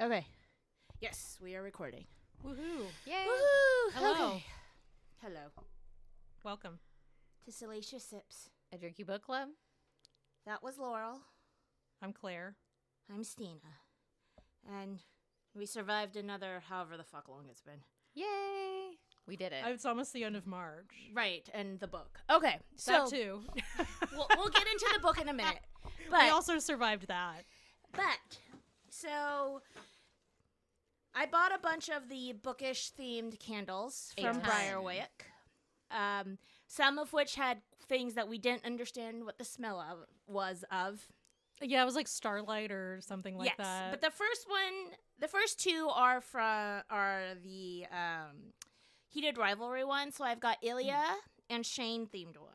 Okay. Yes, we are recording. Woohoo. Yay. Woohoo. Hello. Okay. Hello. Welcome. To Salacious Sips. A Drinky Book Club. That was Laurel. I'm Claire. I'm Stina. And we survived another however the fuck long it's been. Yay. We did it. It's almost the end of March. Right, and the book. Okay, so That too. we'll get into the book in a minute. But we also survived that. So I bought a bunch of the bookish themed candles from Briarwick. Some of which had things that we didn't understand what the smell was of. Yeah, it was like Starlight or something like that. But the first two are the Heated Rivalry ones. So I've got Ilya and Shane themed ones.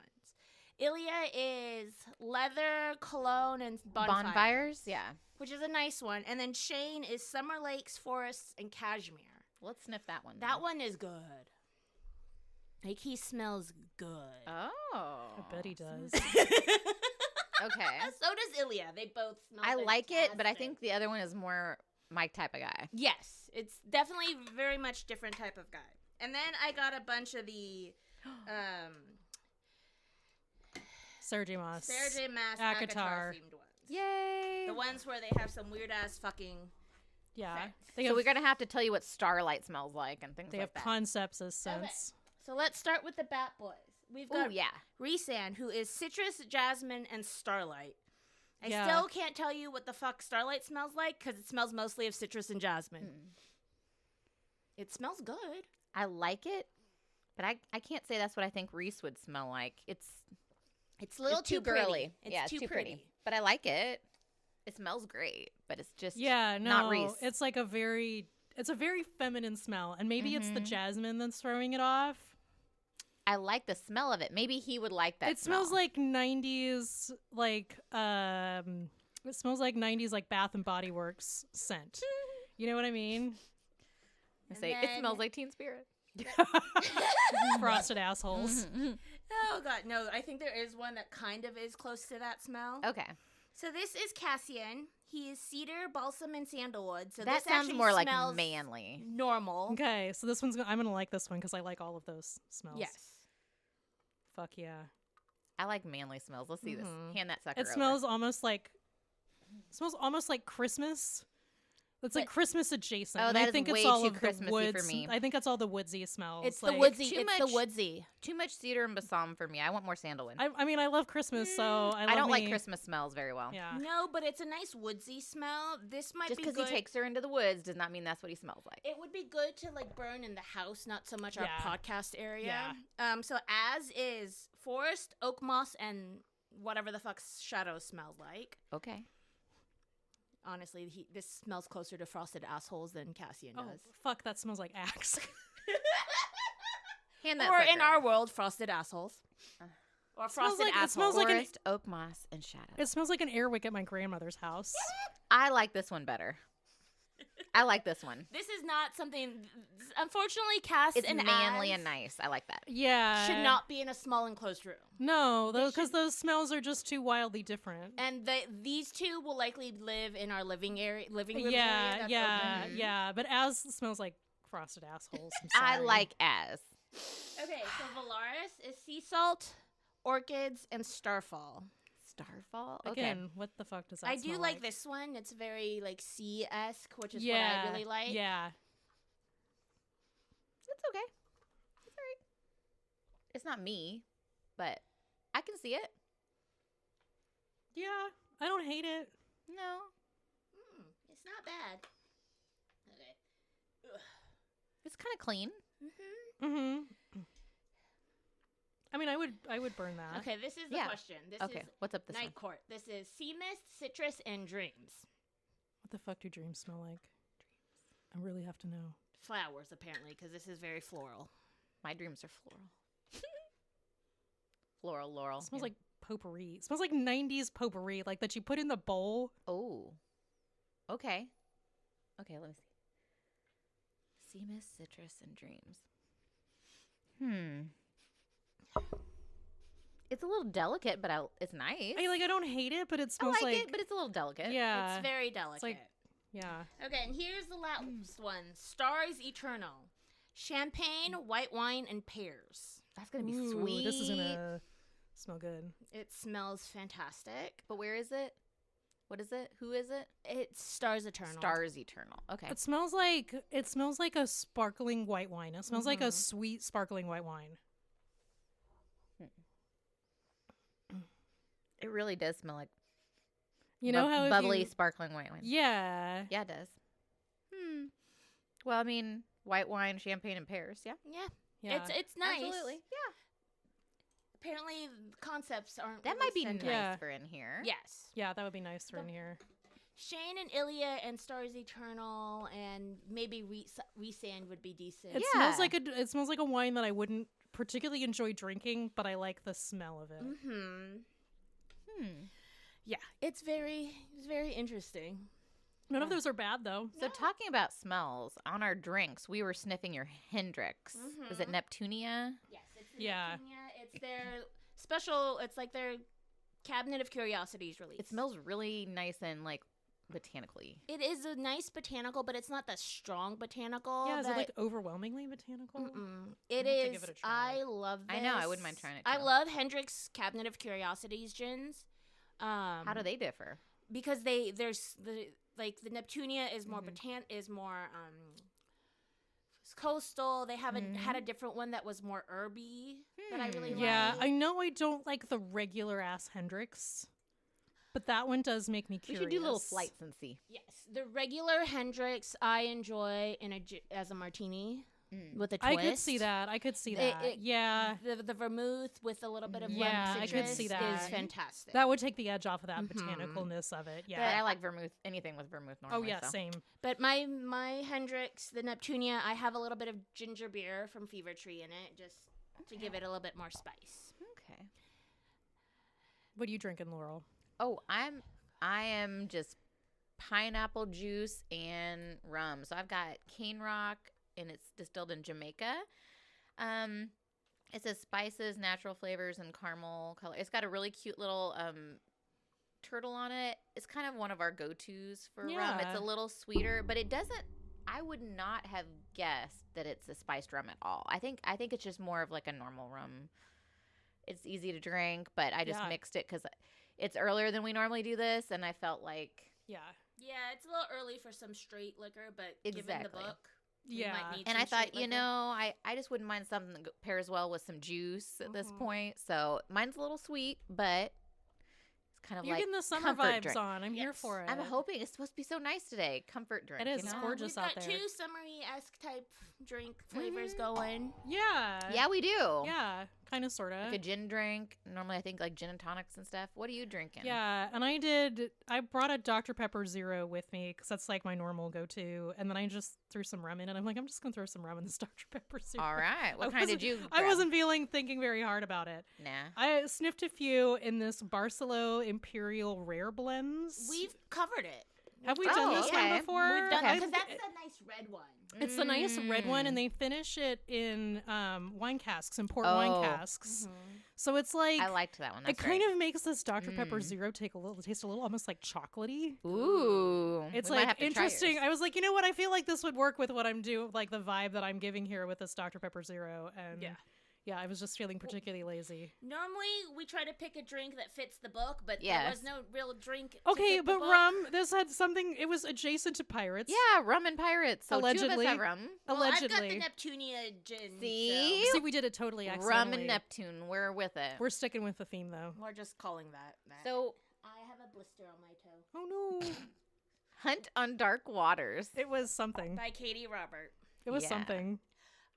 Ilya is leather, cologne, and bonfires. Yeah. Which is a nice one. And then Shane is Summer Lakes, Forests, and Cashmere. Let's sniff that one. That one is good. Like, he smells good. Oh. I bet he does. Okay. So does Ilya. They both smell I like it, but I fantastic. think the other one is more my type of guy. Yes. It's definitely very much different type of guy. And then I got a bunch of the Sarah J. Maas. ACOTAR themed ones. Yay. The ones where they have some weird ass fucking Yeah. scents. So we're going to have to tell you what Starlight smells like and things They like have that. concepts as scents. So let's start with the Bat Boys. We've Oh, got yeah. Rhysand, who is citrus, jasmine, and starlight. I Yeah. still can't tell you what the fuck starlight smells like because it smells mostly of citrus and jasmine. It smells good. I like it, but I can't say that's what I think Reese would smell like. It's It's a little too pretty. girly. It's too pretty. But I like it. It smells great, but it's just Yeah, no. not Reese. It's like a very feminine smell. And maybe it's the jasmine that's throwing it off. I like the smell of it. Maybe he would like that. It smells like 90s, like, it smells like 90s, like Bath and Body Works scent. You know what I mean? I say it smells like Teen Spirit. Frosted assholes. Oh, God. No, I think there is one that kind of is close to that smell. Okay, So this is Cassian. He is cedar, balsam, and sandalwood. So that this sounds actually more like smells manly. normal. Okay, so this one's I'm gonna like this one because I like all of those smells. Yes. Fuck yeah. I like manly smells. Let's see this. Hand that sucker. It smells almost like Christmas. It's like Christmas adjacent. Oh, and that I is think way it's all too of the Christmassy woods. for me. I think that's all the woodsy smells. It's like, the woodsy. too It's the woodsy. Too much cedar and balsam for me. I want more sandalwood. I mean, I love Christmas, so I don't like Christmas smells very well. Yeah. No, but it's a nice woodsy smell. This might Just be because good. he takes her into the woods does not mean that's what he smells like. It would be good to like burn in the house, not so much our Yeah. podcast area. Yeah. So as is forest, oak moss, and whatever the fuck shadows smell like. Okay. Honestly, this smells closer to frosted assholes than Cassian Oh, does. fuck, that smells like Axe. Hand that Or sucker. in our world, frosted assholes. Or smells frosted like- it assholes. smells like an- Forest, oak moss, and shadow. It smells like an airwick at my grandmother's house. I like this one better. I like this one. This is not something. Unfortunately, Cass It's and manly Az and nice. I like that. Yeah. should not be in a small enclosed room. No, because those smells are just too wildly different. And these two will likely live in our living room area. Yeah, That's yeah, open. yeah. But as smells like frosted assholes. I'm I sorry. like as. Okay, so Valaris is sea salt, orchids, and starfall. Starfall? Okay. Again, what the fuck does that I do smell like this one. It's very like sea-esque, which is Yeah, what I really like. Yeah. It's okay. It's all right. It's not me, but I can see it. Yeah. I don't hate it. No. It's not bad. Okay. It's kind of clean. Mm-hmm. I mean, I would burn that. Okay, this is the Yeah. question. This Okay. is What's up this Night one? Court. This is sea mist, citrus, and dreams. What the fuck do dreams smell like? I really have to know. Flowers, apparently, because this is very floral. My dreams are floral. Floral, Laurel. It smells Yeah. like potpourri. It smells like 90s potpourri, like that you put in the bowl. Oh. Okay. Okay, let me see. Sea mist, citrus, and dreams. It's a little delicate, but it's nice. I don't hate it, but it I smells like it, but it's a little delicate. yeah. It's very delicate. like- Yeah. Okay, and here's the last one. Stars Eternal. Champagne, white wine, and pears. That's gonna be Ooh, sweet. This is gonna smell good. It smells fantastic. But where is it? What is it? Who is it? It's Stars Eternal. Stars Eternal. Okay. It smells like a sparkling white wine. It smells like a sweet sparkling white wine. It really does smell like You know how if bubbly, you- sparkling white wine. Yeah. Yeah, it does. Well, I mean, white wine, champagne, and pears. Yeah. Yeah. It's nice. Absolutely. Yeah. Apparently, the concepts aren't. That really might be centered. nice Yeah. for in here. Yes. Yeah, that would be nice for in here. Shane and Ilya and Stars Eternal and maybe Resand would be decent. It Yeah. smells like a wine that I wouldn't particularly enjoy drinking, but I like the smell of it. Yeah, it's very interesting. None of those are bad though. So talking about smells, on our drinks, we were sniffing your Hendrix. Is it Neptunia? Yes, it's Yeah. It's their special. It's like their Cabinet of Curiosities release. It smells really nice and like botanically. It is a nice botanical, but it's not the strong botanical. Yeah, is it that- like overwhelmingly botanical? It I'll have to is. give it a try. I love this. I know, I wouldn't mind trying it, I too. love Hendrix Cabinet of Curiosities gins. How do they differ? Because there's the Neptunia is more coastal. They haven't had a different one that was more herby that I really Yeah, like. I know I don't like the regular ass Hendrix, but that one does make me We curious. should do little flights and see. Yes, the regular Hendrix I enjoy as a martini with a twist. I could see that. I could see that. Yeah. The vermouth with a little bit of Yeah, lemon I citrus could see is that. fantastic. That would take the edge off of that botanicalness of it. But Yeah. I like vermouth, anything with vermouth Oh normally. yeah, so. same. But my Hendrix, the Neptunia, I have a little bit of ginger beer from Fever Tree in it, just to give it a little bit more spice. Okay. What are you drinking, Laurel? Oh, I am just pineapple juice and rum. So I've got Cane Rock, and it's distilled in Jamaica. It says spices, natural flavors, and caramel color. It's got a really cute little turtle on it. It's kind of one of our go-tos for rum. Yeah. It's a little sweeter, but it doesn't. I would not have guessed that it's a spiced rum at all. I think it's just more of like a normal rum. It's easy to drink, but I just Yeah. mixed it because it's earlier than we normally do this, and I felt like Yeah. Yeah, it's a little early for some straight liquor, but given the Exactly. book, we Yeah. might need and some I thought, straight you liquor. know, I just wouldn't mind something that pairs well with some juice at this point. So mine's a little sweet, but it's kind of You're like getting the summer comfort vibes drink. on. I'm here Yes. for it. I'm hoping it's supposed to be so nice today. Comfort drink. It is. you It's know? gorgeous We've out got there. two summery-esque type drink flavors going. Yeah. Yeah, we do. Yeah. Kind of, sort of. Like a gin drink. Normally, I think like gin and tonics and stuff. What are you drinking? Yeah, and I brought a Dr. Pepper Zero with me because that's like my normal go-to, and then I just threw some rum in it. I'm like, I'm just gonna throw some rum in this Dr. Pepper Zero. All right. What I kind did wasn't- you? I grab? wasn't thinking very hard about it. Nah. I sniffed a few in this Barcelo Imperial Rare Blends. We've covered it. Have we Oh, done this okay. one before? We've done Okay. because that's the nice red one. It's the nice red one, and they finish it in wine casks, in port wine Oh. casks. So it's like I liked that one. it That's kind right. of makes this Dr. Pepper Zero taste a little almost like chocolatey. Ooh. It's we might like have to try interesting. yours. I was like, you know what? I feel like this would work with what I'm doing, like the vibe that I'm giving here with this Dr. Pepper Zero. And yeah, I was just feeling particularly lazy. Normally, we try to pick a drink that fits the book, but there Yes. was no real drink. to Okay, fit the but book. rum. This had something. It was adjacent to pirates. Yeah, rum and pirates. So Allegedly. two of us have rum. Well, Allegedly. I've got the Neptunia gin. See? so See, we did it totally accidentally. Rum and Neptune. We're with it. We're sticking with the theme though. we're just calling that. So I have a blister on my toe. Oh no! Hunt on Dark Waters. It was something. By Katee Robert. It was Yeah. something.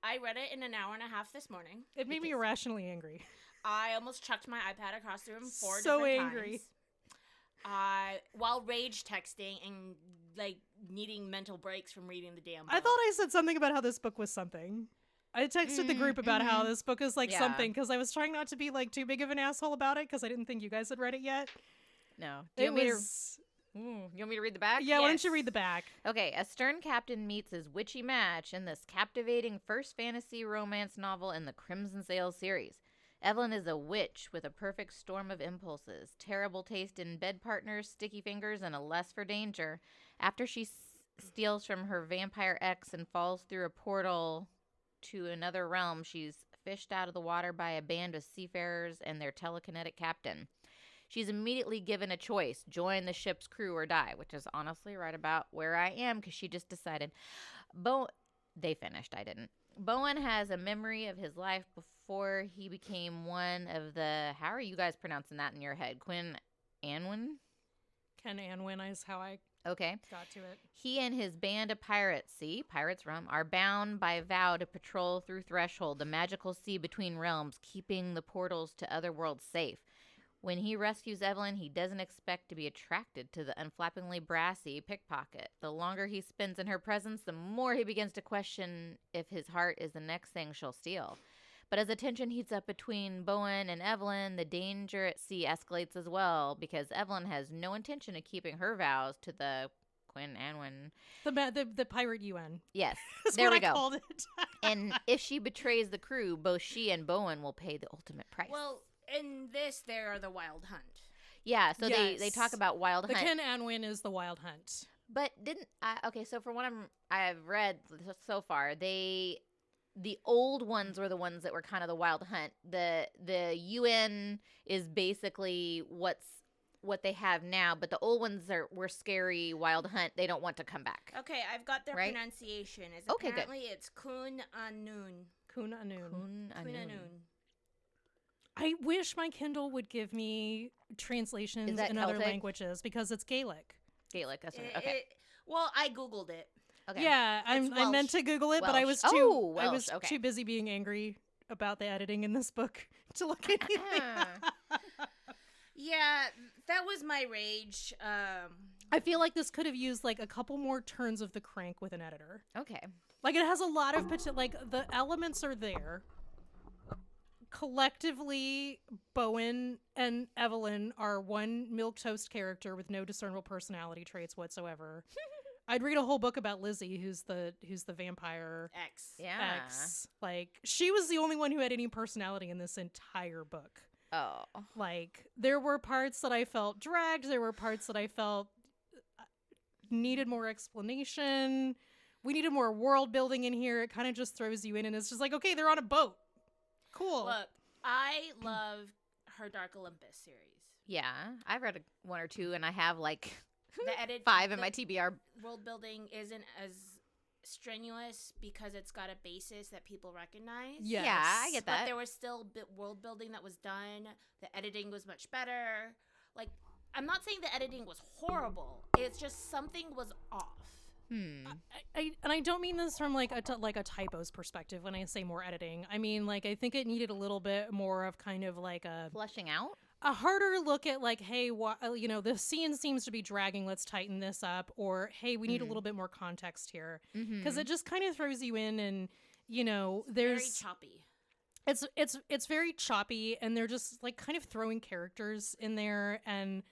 I read it in an hour and a half this morning. It made me irrationally angry. I almost chucked my iPad across the room four So different angry. times. While rage texting and like needing mental breaks from reading the damn book. I thought I said something about how this book was something. I texted the group about how this book is like Yeah. something because I was trying not to be like too big of an asshole about it because I didn't think you guys had read it yet. No. Do you It want me to? was. You want me to read the back? Yeah, why don't Yes. you read the back? Okay, a stern captain meets his witchy match in this captivating first fantasy romance novel in the Crimson Sail series. Evelyn is a witch with a perfect storm of impulses, terrible taste in bed partners, sticky fingers, and a lust for danger. After she steals from her vampire ex and falls through a portal to another realm. She's fished out of the water by a band of seafarers and their telekinetic captain. She's immediately given a choice, join the ship's crew or die, which is honestly right about where I am because she just decided. They finished, I didn't. Bowen has a memory of his life before he became one of the, how are you guys pronouncing that in your head? Quinn Anwin? Ken Anwin is how I Okay. got to it. He and his band of pirates, Pirates Rum, are bound by vow to patrol through Threshold, the magical sea between realms, keeping the portals to other worlds safe. When he rescues Evelyn, he doesn't expect to be attracted to the unflappingly brassy pickpocket. The longer he spends in her presence, the more he begins to question if his heart is the next thing she'll steal. But as the tension heats up between Bowen and Evelyn, the danger at sea escalates as well, because Evelyn has no intention of keeping her vows to the Quinn Anwin. The pirate UN. Yes, That's there what we I go. called it. And if she betrays the crew, both she and Bowen will pay the ultimate price. Well, in this, they are the Wild Hunt. Yeah, so they Yes. talk about Wild The Hunt. Ken Anwin is the Wild Hunt. But okay, so from what I've read so far, the old ones were the ones that were kind of the Wild Hunt. The UN is basically what they have now, but the old ones were scary Wild Hunt. They don't want to come back. Okay, I've got their Right? pronunciation. Okay, good. Apparently it's Kun Anun. Kun Anun. Kun Kun Anun. Anun. I wish my Kindle would give me translations Is that in other Celtic? languages because it's Gaelic. Gaelic. That's right. Okay. Well, I Googled it. Okay. Yeah, I meant Welsh. to Google it, but I Welsh. was too I Welsh, was okay. too busy being angry about the editing in this book to look anything up. Yeah, that was my rage. I feel like this could have used like a couple more turns of the crank with an editor. Okay. Like it has a lot of like the elements are there. Collectively, Bowen and Evelyn are one milquetoast character with no discernible personality traits whatsoever. I'd read a whole book about Lizzie, who's the vampire X. Yeah. ex. Like she was the only one who had any personality in this entire book. Oh. Like there were parts that I felt dragged. There were parts that I felt needed more explanation. We needed more world building in here. It kind of just throws you in, and it's just like, okay, they're on a boat. Cool. Look, I love her Dark Olympus series. Yeah. I've read one or two, and I have like The edit 5 in my TBR. world building isn't as strenuous because it's got a basis that people recognize. Yes. Yeah, I get But that. there was still world building that was done. The editing was much better. Like, I'm not saying the editing was horrible. It's just something was off. I don't mean this from like a typos perspective when I say more editing. I mean, like, I think it needed a little bit more of kind of like Flushing out? a harder look at like, hey, the scene seems to be dragging. Let's tighten this up. Or, hey, we need a little bit more context here. Because it just kind of throws you in and, there's... Very choppy. It's very choppy, and they're just like kind of throwing characters in there, and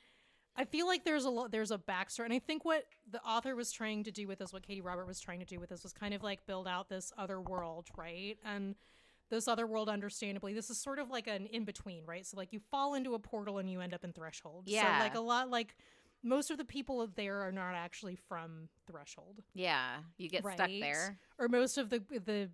I feel like there's a backstory, and I think what the author was trying to do with this, what Katee Robert was trying to do with this, was kind of like build out this other world, right? And this other world, understandably, this is sort of like an in between, right? So like you fall into a portal and you end up in Threshold. Yeah. So like a lot like most of the people there are not actually from Threshold. Yeah. You get stuck Right. there. Or most of the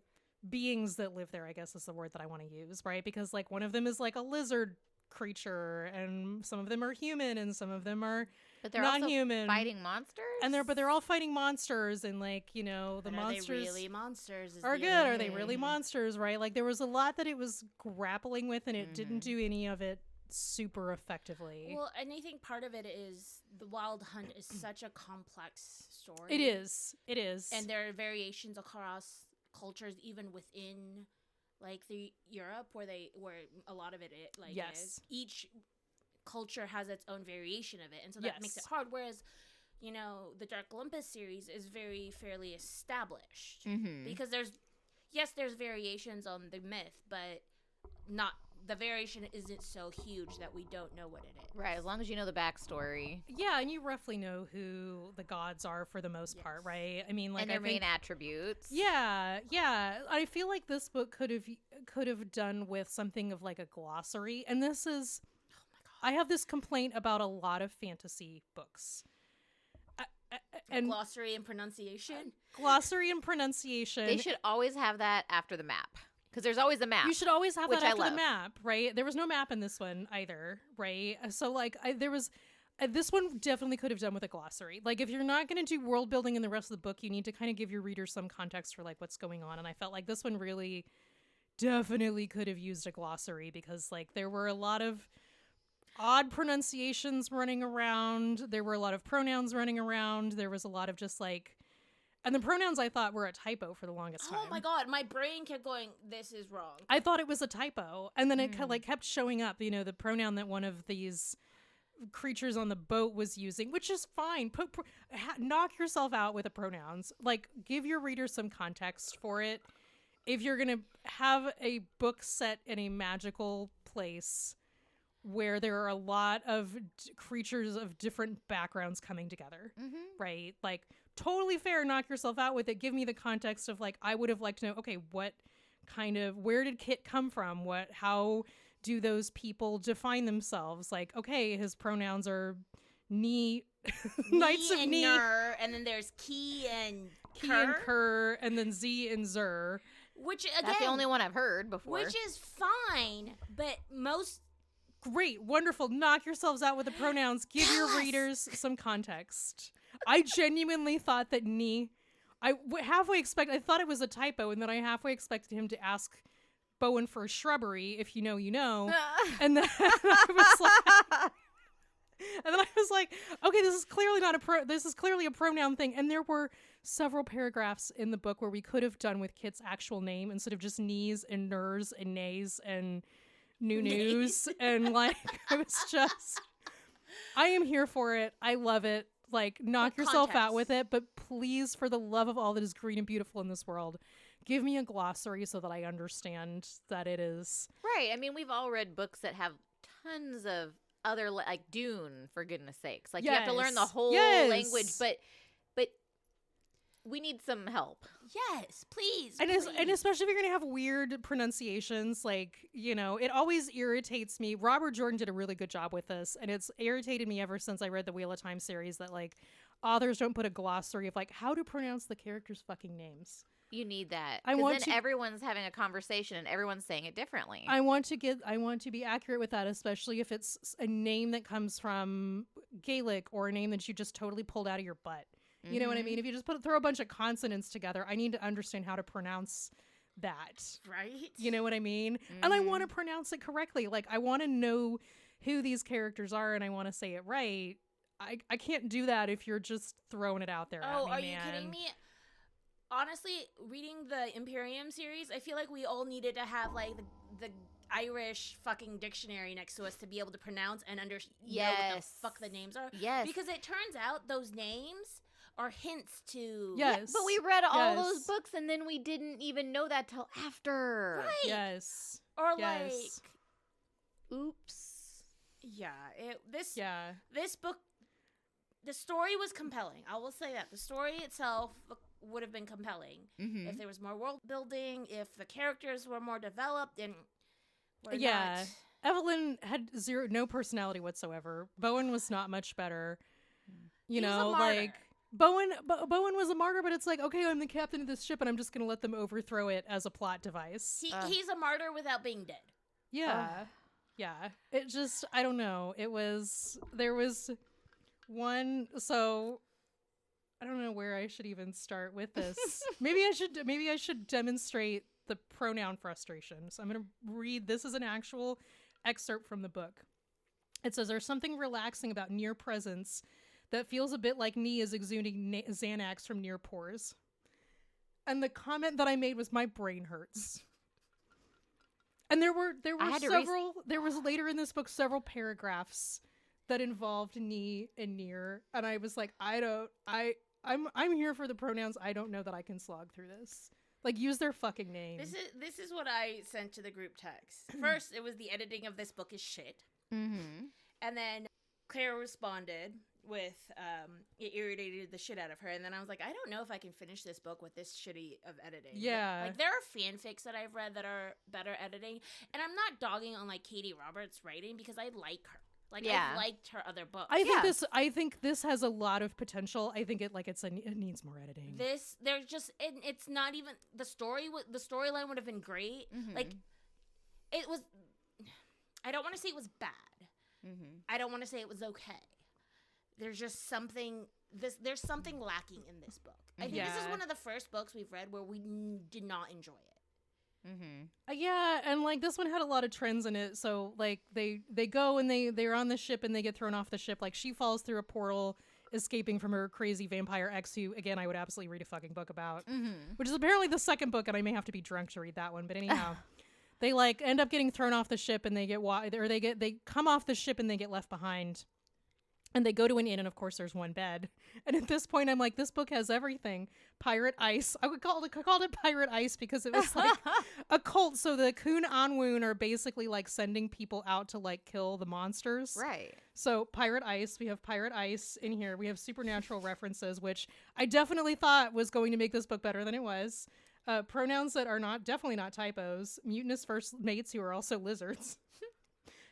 beings that live there, I guess is the word that I want to use, right? Because like one of them is like a lizard creature, and some of them are human, and some of them are But they're non-human. also fighting monsters? But they're all fighting monsters, and like, the But monsters are they really monsters? are good. Are they really monsters, right? Like there was a lot that it was grappling with, and it didn't do any of it super effectively. Well, and I think part of it is the Wild Hunt is such a complex story. It is. And there are variations across cultures, even within like the Europe where a lot of it Yes. is. Each culture has its own variation of it, and so that makes it Yes. hard. Whereas, the Dark Olympus series is fairly established because there's variations on the myth, but not the variation isn't so huge that we don't know what it is. Right, as long as you know the backstory. Yeah, and you roughly know who the gods are for the most part, right? I mean, like, And their I think, main attributes. Yeah. I feel like this book could have done with something of like a glossary, and this is. Oh my god! I have this complaint about a lot of fantasy books. And glossary and pronunciation. glossary and pronunciation. They should always have that after the map. Because there's always a map. You should always have which that after I the love. map, right? There was no map in this one either, right? So like there was this one definitely could have done with a glossary. Like if you're not going to do world building in the rest of the book, you need to kind of give your readers some context for like what's going on. And I felt like this one really definitely could have used a glossary because like there were a lot of odd pronunciations running around. There were a lot of pronouns running around. There was a lot of just like, and the pronouns I thought were a typo for the longest time. Oh my god, my brain kept going, this is wrong. I thought it was a typo. And then it kept showing up, you know, the pronoun that one of these creatures on the boat was using, which is fine. Knock yourself out with the pronouns. Like, give your readers some context for it. If you're going to have a book set in a magical place where there are a lot of creatures of different backgrounds coming together, right? Like, totally fair, knock yourself out with it. Give me the context of, like, I would have liked to know, okay, what kind of, where did Kit come from? How do those people define themselves? Like, okay, his pronouns are knee, knights of and knee, ner, and then there's key and Key and Ker, and then Z and Zer. Which, again, That's the only one I've heard before. which is fine, but most... Great, wonderful. Knock yourselves out with the pronouns. Give your readers some context. I genuinely thought that I thought it was a typo, and then I halfway expected him to ask Bowen for a shrubbery, if you know, you know. And then I was like, okay, this is clearly not this is clearly a pronoun thing. And there were several paragraphs in the book where we could have done with Kit's actual name instead of just knees and ners and nays and news. And like, I was just, I am here for it. I love it. Like, knock yourself out with it, but please, for the love of all that is green and beautiful in this world, give me a glossary so that I understand that it is. Right. I mean, we've all read books that have tons of other, like Dune, for goodness sakes. Like, you have to learn the whole language, but we need some help. Yes, please. And please. especially if you're going to have weird pronunciations, like, you know, it always irritates me. Robert Jordan did a really good job with this, and it's irritated me ever since I read the Wheel of Time series that, like, authors don't put a glossary of, like, how to pronounce the characters' fucking names. You need that. Because then everyone's having a conversation and everyone's saying it differently. I want to be accurate with that, especially if it's a name that comes from Gaelic or a name that you just totally pulled out of your butt. You know what I mean? If you just throw a bunch of consonants together, I need to understand how to pronounce that. Right? You know what I mean? And I want to pronounce it correctly. Like, I want to know who these characters are and I want to say it right. I can't do that if you're just throwing it out there at me, are you kidding me? Honestly, reading the Imperium series, I feel like we all needed to have, like, the Irish fucking dictionary next to us to be able to pronounce and know what the fuck the names are. Yes. Because it turns out those names are hints to... Yes. But we read all those books and then we didn't even know that till after. Right. Yes. Or yes. like... Oops. Yeah. This book... The story was compelling. I will say that. The story itself would have been compelling if there was more world building, if the characters were more developed, and not. Evelyn had no personality whatsoever. Bowen was not much better. You know, like Bowen was a martyr, but it's like, okay, I'm the captain of this ship, and I'm just gonna let them overthrow it as a plot device. He's a martyr without being dead. Yeah, yeah. It just, I don't know. There was one. So I don't know where I should even start with this. Maybe I should demonstrate the pronoun frustration. So I'm going to read. This is an actual excerpt from the book. It says, there's something relaxing about near presence that feels a bit like knee is exuding Xanax from near pores. And the comment that I made was, my brain hurts. And there was later in this book several paragraphs that involved knee and near, and I was like, I'm here for the pronouns. I don't know that I can slog through this. Like, use their fucking name. This is what I sent to the group text. First, it was the editing of this book is shit. Mm-hmm. And then Claire responded with, it irritated the shit out of her. And then I was like, I don't know if I can finish this book with this shitty of editing. Yeah. Like, there are fanfics that I've read that are better editing. And I'm not dogging on, like, Katee Roberts' writing because I like her. Like, Yeah. I liked her other books. I think this has a lot of potential. I think it needs more editing. There's just, it's not even, the storyline would have been great. Mhm. Like, it was, I don't want to say it was bad. Mhm. I don't want to say it was okay. There's just something, there's something lacking in this book. I think this is Yeah. one of the first books we've read where we did not enjoy it. Yeah, and like this one had a lot of trends in it. So like they go and they're on the ship and they get thrown off the ship. Like she falls through a portal, escaping from her crazy vampire ex, who again I would absolutely read a fucking book about, which is apparently the second book, and I may have to be drunk to read that one. But anyhow, they like end up getting thrown off the ship and they come off the ship and they get left behind. And they go to an inn, and of course, there's one bed. And at this point, I'm like, this book has everything. Pirate ice. I called it Pirate Ice because it was like a cult. So the Kun Anwun are basically like sending people out to like kill the monsters. Right. So Pirate Ice, we have Pirate Ice in here. We have supernatural references, which I definitely thought was going to make this book better than it was. Pronouns that are definitely not typos. Mutinous first mates who are also lizards.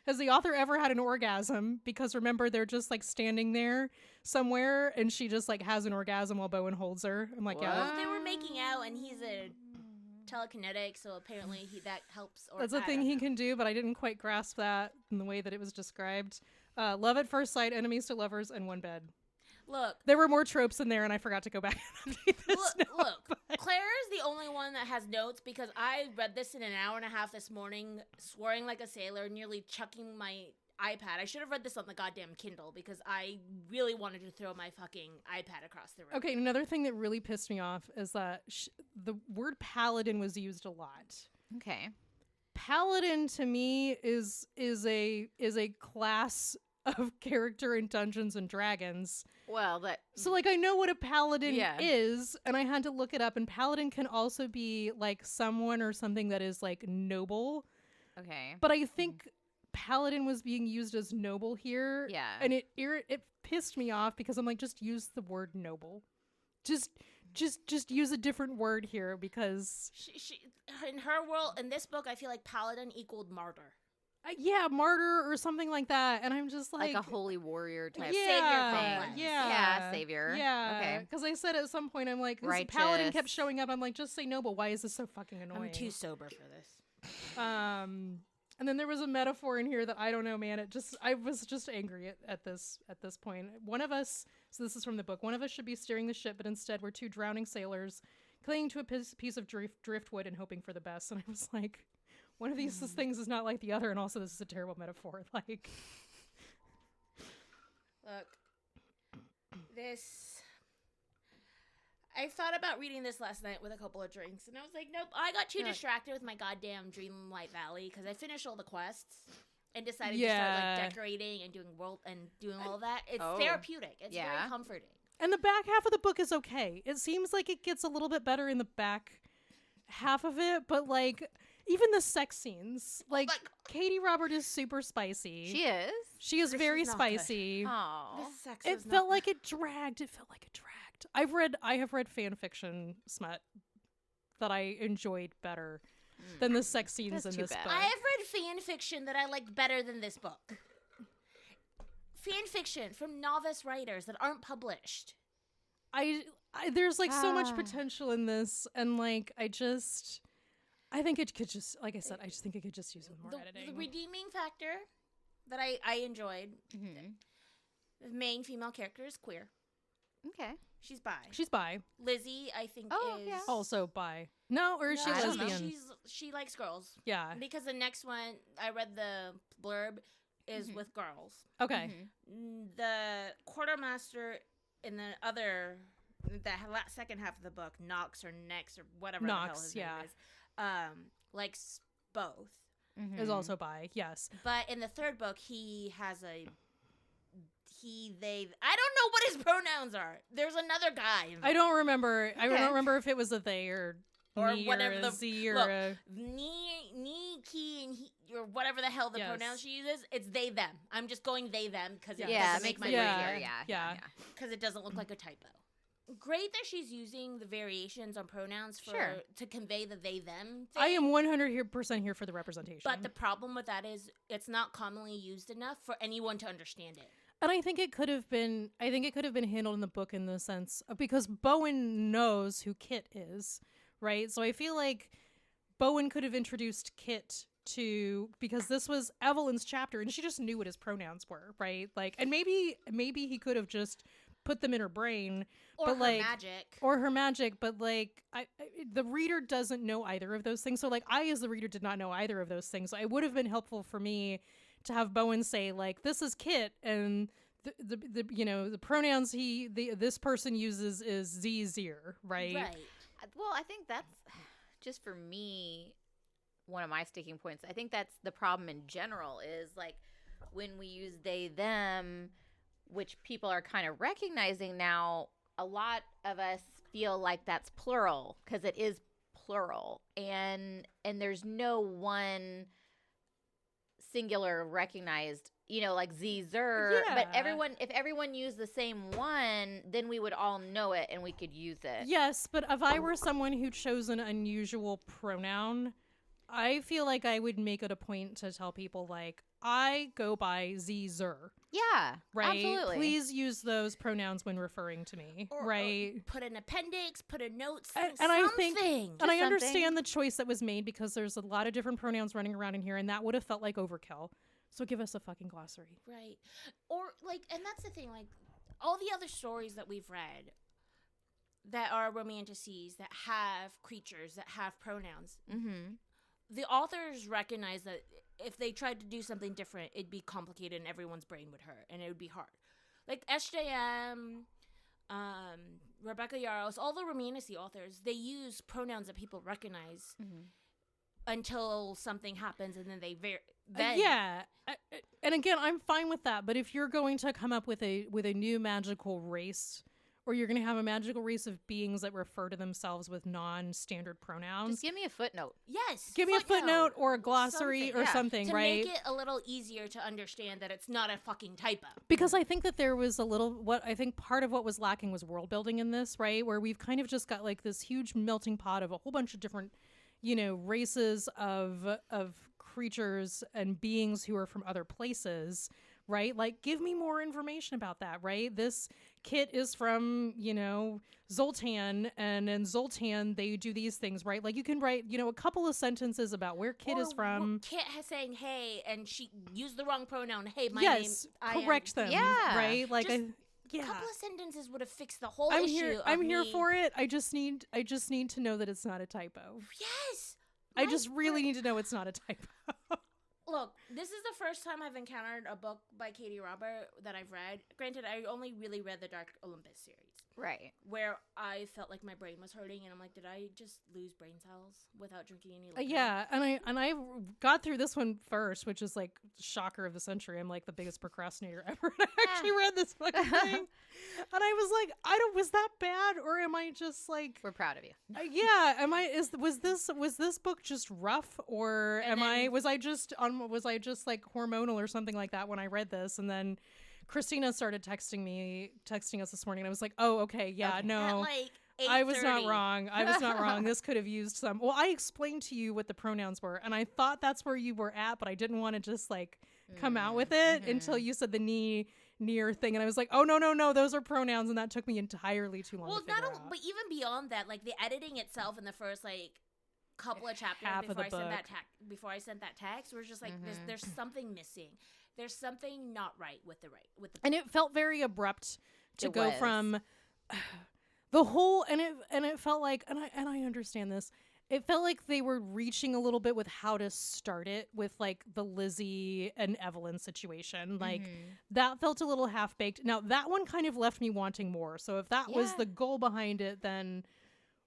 Has the author ever had an orgasm? Because remember, they're just like standing there somewhere and she just like has an orgasm while Bowen holds her. I'm like, yeah. Well, they were making out and he's a telekinetic, so apparently that helps. Or That's a thing he can do, but I didn't quite grasp that in the way that it was described. Love at first sight, enemies to lovers, and one bed. Look. There were more tropes in there and I forgot to go back and update this Look, Claire is the only one that has notes because I read this in an hour and a half this morning, swearing like a sailor, nearly chucking my iPad. I should have read this on the goddamn Kindle because I really wanted to throw my fucking iPad across the room. Okay, another thing that really pissed me off is that the word paladin was used a lot. Okay. Paladin to me is a class of character in Dungeons and Dragons. Well, So like I know what a paladin Yeah. is, and I had to look it up, and paladin can also be like someone or something that is like noble. okay. But I think paladin was being used as noble here. Yeah. And it pissed me off because I'm like, just use the word noble. Just use a different word here because She in her world, in this book, I feel like paladin equaled martyr. yeah, martyr or something like that. And I'm just like a holy warrior type yeah, thing. yeah, Yeah, savior. Yeah. Okay. Because I said at some point, I'm like, this Righteous. paladin kept showing up. I'm like, just say noble. Why is this so fucking annoying? I'm too sober for this. And then there was a metaphor in here that I don't know, man. I was just angry at this point. One of us, so this is from the book, one of us should be steering the ship, but instead we're two drowning sailors clinging to a piece of driftwood and hoping for the best. And I was like, one of these things is not like the other, and also this is a terrible metaphor. Like, Look, I thought about reading this last night with a couple of drinks, and I was like, nope, I got too distracted with my goddamn Dreamlight Valley, because I finished all the quests and decided to start like decorating and doing all that. It's therapeutic. It's very comforting. and the back half of the book is okay. It seems like it gets a little bit better in the back half of it, but like even the sex scenes, like Katee Robert is super spicy. She is very spicy. Oh. It felt like it dragged. I have read fan fiction smut that I enjoyed better than the sex scenes in this book. I have read fan fiction that I liked better than this book. Fan fiction from novice writers that aren't published. There's like so much potential in this, and like I think it could just, like I said, I just think it could just use more editing. The redeeming factor that I enjoyed, the main female character is queer. Okay. She's bi. Lizzie, I think, is also bi. No, or is she lesbian? She likes girls. Yeah. Because the next one, I read the blurb, is with girls. Okay. The quartermaster in the second half of the book, Knox or Nex or whatever the hell his name is, likes both. Is also bi, yes. But in the third book, he has they. I don't know what his pronouns are. There's another guy involved. I don't remember. I don't remember if it was a they or me whatever or a Z or a me, key, and he, or whatever the hell the pronouns she uses. It's they, them. I'm just going they, them because it doesn't make my easier. Yeah. because it doesn't look like a typo. great that she's using the variations on pronouns to convey the they them thing. I am 100% here for the representation. But the problem with that is it's not commonly used enough for anyone to understand it. And I think it could have been handled in the book in the sense of, because Bowen knows who Kit is, right? So I feel like Bowen could have introduced Kit to, because this was Evelyn's chapter and she just knew what his pronouns were, right? Like, and maybe he could have just put them in her brain, or but her magic, but like the reader doesn't know either of those things. So like I, as the reader, did not know either of those things. So it would have been helpful for me to have Bowen say, like, this is Kit, and the you know, the pronouns this person uses is Z, zir, right? Right. Well, I think that's just, for me, one of my sticking points. I think that's the problem in general, is like when we use they them, which people are kind of recognizing now, a lot of us feel like that's plural because it is plural, and there's no one singular recognized, you know, like zer. Yeah. But if everyone used the same one, then we would all know it and we could use it. Yes, but if I were someone who chose an unusual pronoun, I feel like I would make it a point to tell people, like, I go by zer. Yeah, right. absolutely. Please use those pronouns when referring to me, right? Or put an appendix, put a note, And something. I think, and I something. understand the choice that was made because there's a lot of different pronouns running around in here, and that would have felt like overkill. So give us a fucking glossary, Right. Or like, and that's the thing, like all the other stories that we've read that are romanticities that have creatures that have pronouns. Mm-hmm. The authors recognize that if they tried to do something different, it'd be complicated and everyone's brain would hurt and it would be hard. Like SJM, Rebecca Yarros, all the romantasy authors, they use pronouns that people recognize until something happens, and then and again, I'm fine with that. But if you're going to come up with a new magical race, or you're going to have a magical race of beings that refer to themselves with non-standard pronouns, Just give me a footnote. Yes. give me a footnote or a glossary or something, to right? make it a little easier to understand that it's not a fucking typo. Because I think that there was I think part of what was lacking was world building in this, right? Where we've kind of just got like this huge melting pot of a whole bunch of different, you know, races of creatures and beings who are from other places, right? Like, give me more information about that, right? This Kit is from, you know, Zoltan, and in Zoltan they do these things, right? Like, you can write, you know, a couple of sentences about where Kit is from. Kit has saying hey, and she used the wrong pronoun. Hey, my yes, name. correct them. Yeah. Right? Like, Just yeah. A couple of sentences would have fixed the whole I'm issue. here. I'm here for it. I just need to know that it's not a typo. Yes. I just really need to know it's not a typo. Look, this is the first time I've encountered a book by Katee Robert that I've read. Granted, I only really read the Dark Olympus series. Right. Where I felt like my brain was hurting, and I'm like, did I just lose brain cells without drinking any liquor? Yeah, and I got through this one first, which is like shocker of the century. I'm like the biggest procrastinator ever. I actually read this fucking thing, and I was like, was that bad, or am I just like? We're proud of you. Yeah, was this book just rough, or was I just like hormonal or something like that when I read this, and then Christina started texting us this morning, and I was like, oh, okay, yeah, Okay. no. At like 8:30. I was not wrong. This could have used some. Well, I explained to you what the pronouns were, and I thought that's where you were at, but I didn't want to just like come out with it until you said the near thing, and I was like, oh, no, those are pronouns, and that took me entirely too long. Well, to figure out. but even beyond that, like the editing itself in the first like couple of chapters Half of the book. before I sent that text, was just like there's something missing. There's something not right with the and it felt very abrupt to go was. from the whole, and it felt like, and I understand this. It felt like they were reaching a little bit with how to start it with like the Lizzie and Evelyn situation. Like that felt a little half baked. Now that one kind of left me wanting more. So if that was the goal behind it, then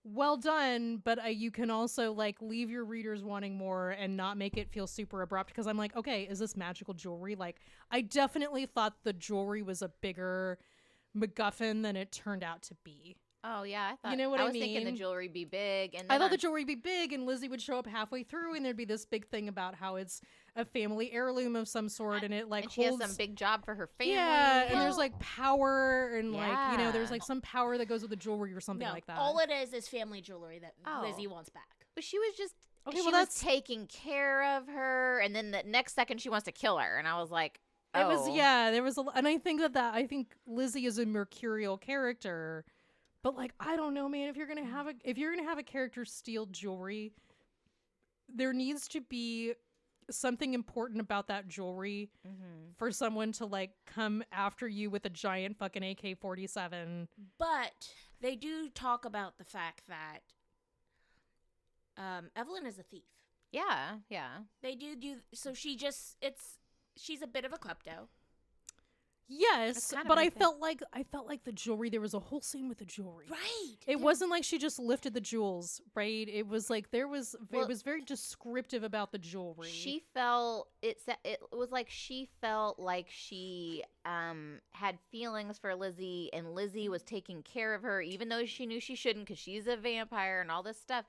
well done. But you can also like leave your readers wanting more and not make it feel super abrupt, because I'm like, okay, is this magical jewelry? Like, I definitely thought the jewelry was a bigger MacGuffin than it turned out to be. Oh yeah, I thought. You know what I I was thinking the mean? jewelry be big, and I then thought the jewelry would be big, and Lizzie would show up halfway through, and there'd be this big thing about how it's a family heirloom of some sort, and it like and she holds has some big job for her family. Yeah, and there's Well- like power, and like you know, there's Yeah. like some power that goes with the jewelry or something No, like that. all it is family jewelry that Oh. Lizzie wants back. But she was just. Okay, she well, was that's- taking care of her, and then the next second she wants to kill her, and I was like, It was oh. there was and I think I think Lizzie is a mercurial character, but like I don't know, man. If you're gonna have a character steal jewelry, there needs to be something important about that jewelry Mhm. for someone to like come after you with a giant fucking AK-47. But they do talk about the fact that Evelyn is a thief. Yeah. They do so she's a bit of a klepto. Yes, That's kind of but what I I think. felt like the jewelry. There was a whole scene with the jewelry. Right. It wasn't like she just lifted the jewels, right? It was like it Well- was very descriptive about the jewelry. She felt it was like she felt like she had feelings for Lizzie, and Lizzie was taking care of her even though she knew she shouldn't because she's a vampire and all this stuff.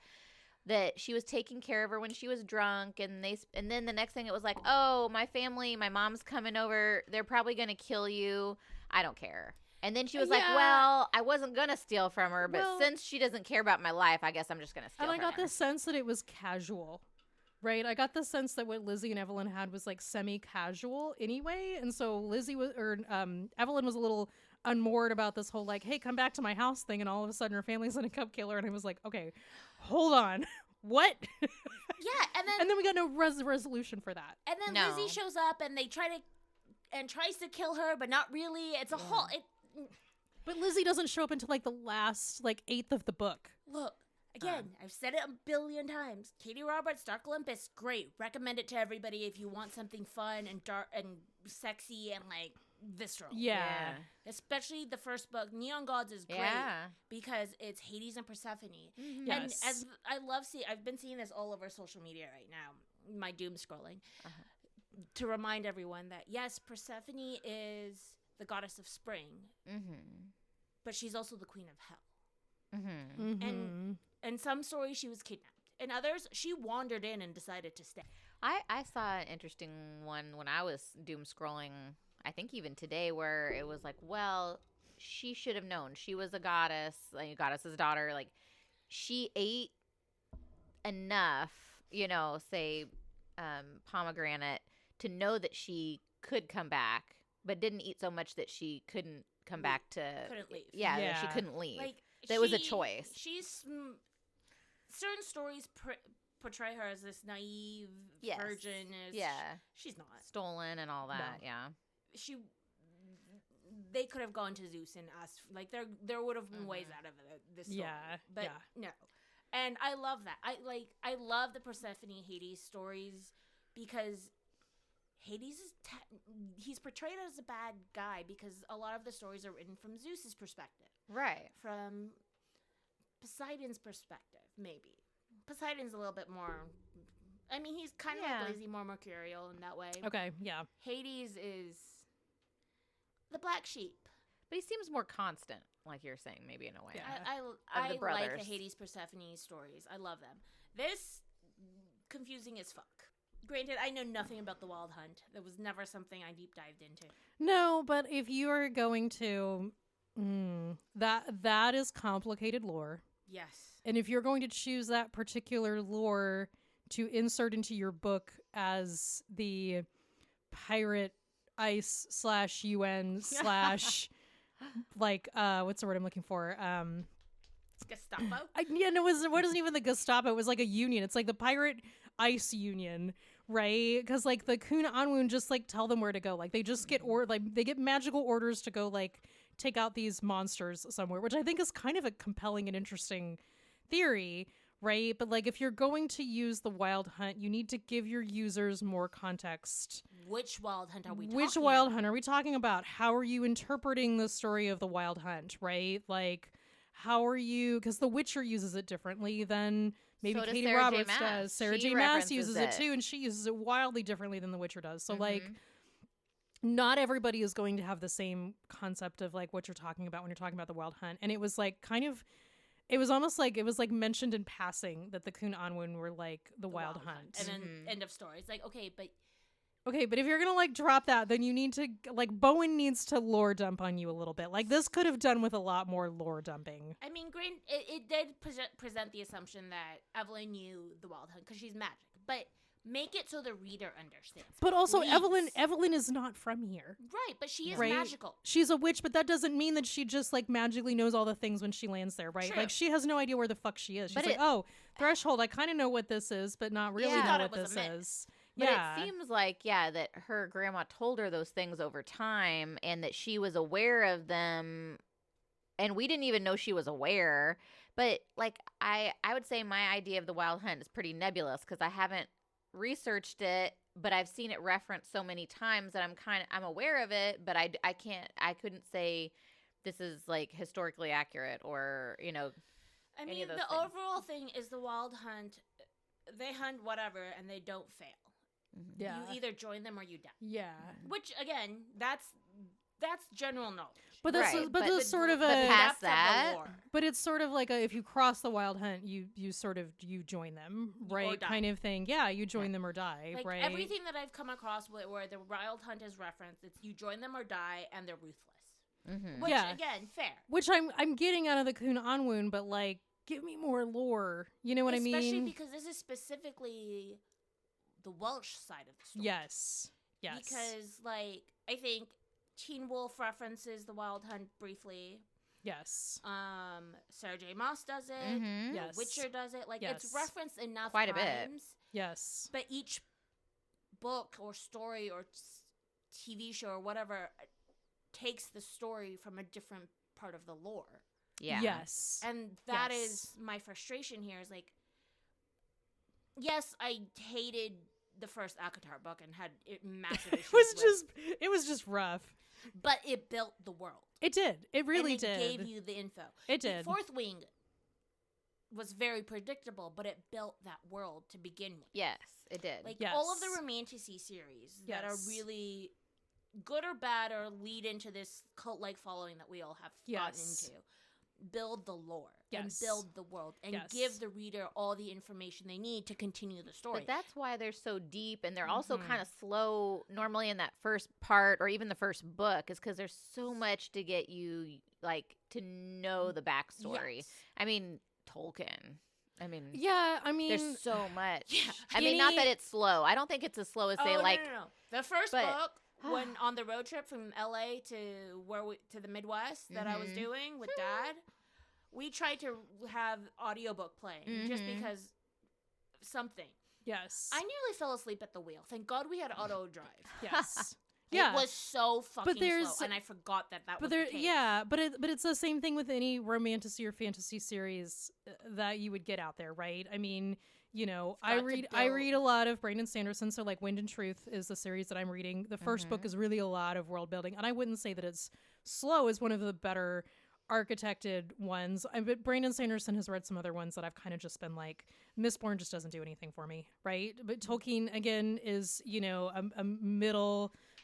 That she was taking care of her when she was drunk, and then the next thing it was like, oh, my family, my mom's coming over, they're probably gonna kill you, I don't care. And then she was like, Yeah. well, I wasn't gonna steal from her, but Well- since she doesn't care about my life, I guess I'm just gonna steal And I from got her. the sense that it was casual, right? I got the sense that what Lizzie and Evelyn had was like semi-casual anyway, and so Evelyn was a little unmoored about this whole like, hey, come back to my house thing, and all of a sudden her family's gonna come kill her, and I was like, okay, hold on, what? Yeah, And then we got no resolution for that. And then No. Lizzie shows up and tries to kill her, but not really. It's a whole But Lizzie doesn't show up until like the last like eighth of the book. look. Again, I've said it a billion times. Katee Roberts, Dark Olympus, great. Recommend it to everybody if you want something fun and dark and sexy and like visceral. Yeah. Especially the first book, Neon Gods, is great Yeah. because it's Hades and Persephone. Mhm. And Yes. as I've been seeing this all over social media right now, my doom scrolling, to remind everyone that yes, Persephone is the goddess of spring, Mhm. but she's also the queen of hell. Mhm. Mm-hmm. In some stories, she was kidnapped. In others, she wandered in and decided to stay. I saw an interesting one when I was doom scrolling, I think even today, where it was like, well, she should have known. She was a goddess, like a goddess's daughter. Like, she ate enough, say pomegranate, to know that she could come back, but didn't eat so much that she couldn't come back to. Couldn't leave. Yeah, that she Yeah. couldn't leave. Like That was a choice. She's certain stories portray her as this naive Yes. virgin. Yeah. She's not. Stolen and all that. Yeah. They could have gone to Zeus and asked, like, there would have been ways out of this story. Yeah, But yeah. no. And I love that. I love the Persephone Hades stories because Hades is he's portrayed as a bad guy because a lot of the stories are written from Zeus's perspective, Right. from Poseidon's perspective, maybe. Poseidon's a little bit more. I mean, he's kind of Yeah. like lazy, more mercurial in that way. Okay, yeah. Hades is the black sheep. But he seems more constant, like you're saying, maybe in a way. Yeah. I the like the brothers. Hades Persephone stories. I love them. This confusing as fuck. Granted, I know nothing about the Wild Hunt. That was never something I deep dived into. No, but if you are going to that is complicated lore. Yes. And if you're going to choose that particular lore to insert into your book as the pirate ice /UN/ like what's the word I'm looking for? It's Gestapo. What isn't even the Gestapo? It was like a union. It's like the pirate ice union, right? Because like the Kun Anwun just like tell them where to go. Like they just get they get magical orders to go like take out these monsters somewhere, which I think is kind of a compelling and interesting theory, right? But like if you're going to use the Wild Hunt, you need to give your users more context. Which Wild Hunt are we talking Which Wild about? Hunt are we talking about? How are you interpreting the story of the Wild Hunt, right? Like how are you, because The Witcher uses it differently than maybe So does Katee Sarah J. Roberts Maas. does. Sarah She J. Maas references uses it it. too, and she uses it wildly differently than The Witcher does. So like not everybody is going to have the same concept of like what you're talking about when you're talking about the Wild Hunt. And it was like kind of, it was almost like it was like mentioned in passing that the Kun Anwun were like the Wild Hunt. And then end of story. It's like, okay, but if you're gonna like drop that, then you need to like Bowen needs to lore dump on you a little bit. Like this could have done with a lot more lore dumping. I mean, it did present the assumption that Evelyn knew the Wild Hunt because she's magic, but make it so the reader understands. But also, Please. Evelyn is not from here. Right, but she is Right? magical. She's a witch, but that doesn't mean that she just like magically knows all the things when she lands there, right? True. Like she has no idea where the fuck she is. She's But like, oh, Threshold, I kind of know what this is, but not really Yeah. know Thought what it was this a myth. is. But Yeah. it seems like, that her grandma told her those things over time and that she was aware of them. And we didn't even know she was aware. But, like, I would say my idea of the Wild Hunt is pretty nebulous because I haven't researched it, but I've seen it referenced so many times that I'm aware of it, but I couldn't say this is, like, historically accurate or, I any mean, of the those things. overall thing is the Wild Hunt, they hunt whatever and they don't fail. Yeah. You either join them or you die. Yeah. Which, again, that's general knowledge. But that's Right, but but that's sort of but a past depth of the that- lore. but it's sort of like if you cross the Wild Hunt, you sort of you join them, right? die. Kind of thing. Yeah, you join them or die, Like right? everything that I've come across where the Wild Hunt is referenced, it's you join them or die, and they're ruthless. Mhm. Which Yeah. again, fair. Which I'm getting out of the Kun Anwun, but like give me more lore. You know what I Especially mean? because this is specifically the Welsh side of the story. Yes. Yes. Because like I think Teen Wolf references the Wild Hunt briefly. yes. Sarah J. Maas does it. Mhm. Yes. Witcher does it. Like it's Yes. referenced enough Quite a bit. times. Yes. But each book or story or TV show or whatever takes the story from a different part of the lore. Yeah. Yes. And that Yes. is my frustration here is like, yes, I hated the first ACOTAR book and had massive issues It was just rough. but it built the world. It did. It really and it did. gave you the info. It The did. Fourth Wing was very predictable, but it built that world to begin with. Yes, it did. Like Yes. all of the Romantasy series that are Yes. really good or bad or lead into this cult-like following that we all have gotten Yes. into, build the lore Yes. and build the world and Yes. give the reader all the information they need to continue the story. But that's why they're so deep and they're also Mhm. kind of slow normally in that first part or even the first book is because there's so much to get you like to know the backstory. Yes. I mean, Tolkien. I mean, Yeah, I mean, there's so much. Yeah. I mean, not Any- that it's slow. I don't think it's as slow as say Oh, like no. The first but- book, when on the road trip from LA to the Midwest that I was Mhm. doing with Dad, we tried to have audiobook playing just Mhm. because something. yes. I nearly fell asleep at the wheel. Thank God we had auto drive. Yes. Yeah. It was so fucking there's- slow, and I forgot that but was there the case. yeah, but it's the same thing with any romantasy or fantasy series that you would get out there, right? I mean, you know, It's got to I build. read a lot of Brandon Sanderson, so like Wind and Truth is the series that I'm reading. The 1st book is really a lot of world building, and I wouldn't say that it's slow. It's one of the better architected ones. But Brandon Sanderson has read some other ones that I've kind of just been like, Mistborn just doesn't do anything for me, right? But Tolkien again is, you know,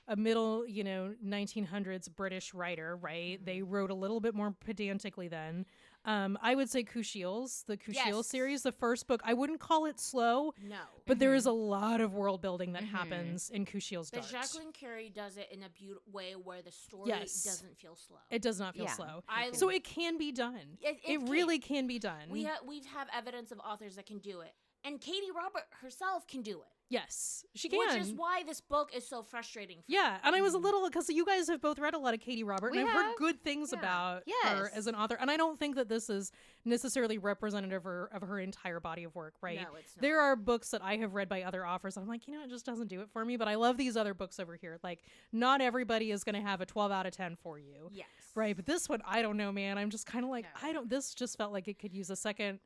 a middle, you know, 1900s British writer, right? They wrote a little bit more pedantically then. I would say Kushiels, the Kushiel Yes. series, the first book. I wouldn't call it slow, No. but there is a lot of world building that Mhm. happens in Kushiel's But Dart. Jacqueline Carey does it in a beautiful way where the story Yes. doesn't feel slow. It does not feel Yeah. slow. I So it can be done. It can. really can be done. we have evidence of authors that can do it, and Katee Robert herself can do it. Yes, she can. Which is why this book is so frustrating for me. Yeah, and I was a little because you guys have both read a lot of Katee Robert, We and I've heard have. good things Yeah. about her Yes. as an author, and I don't think that this is necessarily representative of her entire body of work. Right? No, it's not. There are books that I have read by other authors. I'm like, you know, it just doesn't do it for me. But I love these other books over here. Like, not everybody is going to have a 12 out of 10 for you. Yes. Right, but this one, I don't know, man. I'm just kind of like, No. this just felt like it could use a second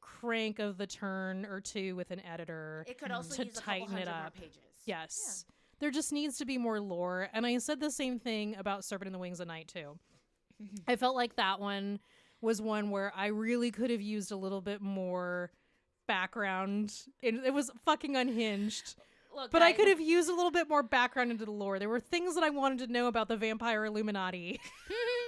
crank of the turn or two with an editor It could also to use a couple tighten it hundred more up. pages. Yes. There just needs to be more lore. And I said the same thing about Serpent in the Wings of Night, too. I felt like that one was one where I really could have used a little bit more background. It was fucking unhinged. look, But I guys, could have used a little bit more background into the lore. There were things that I wanted to know about the vampire Illuminati.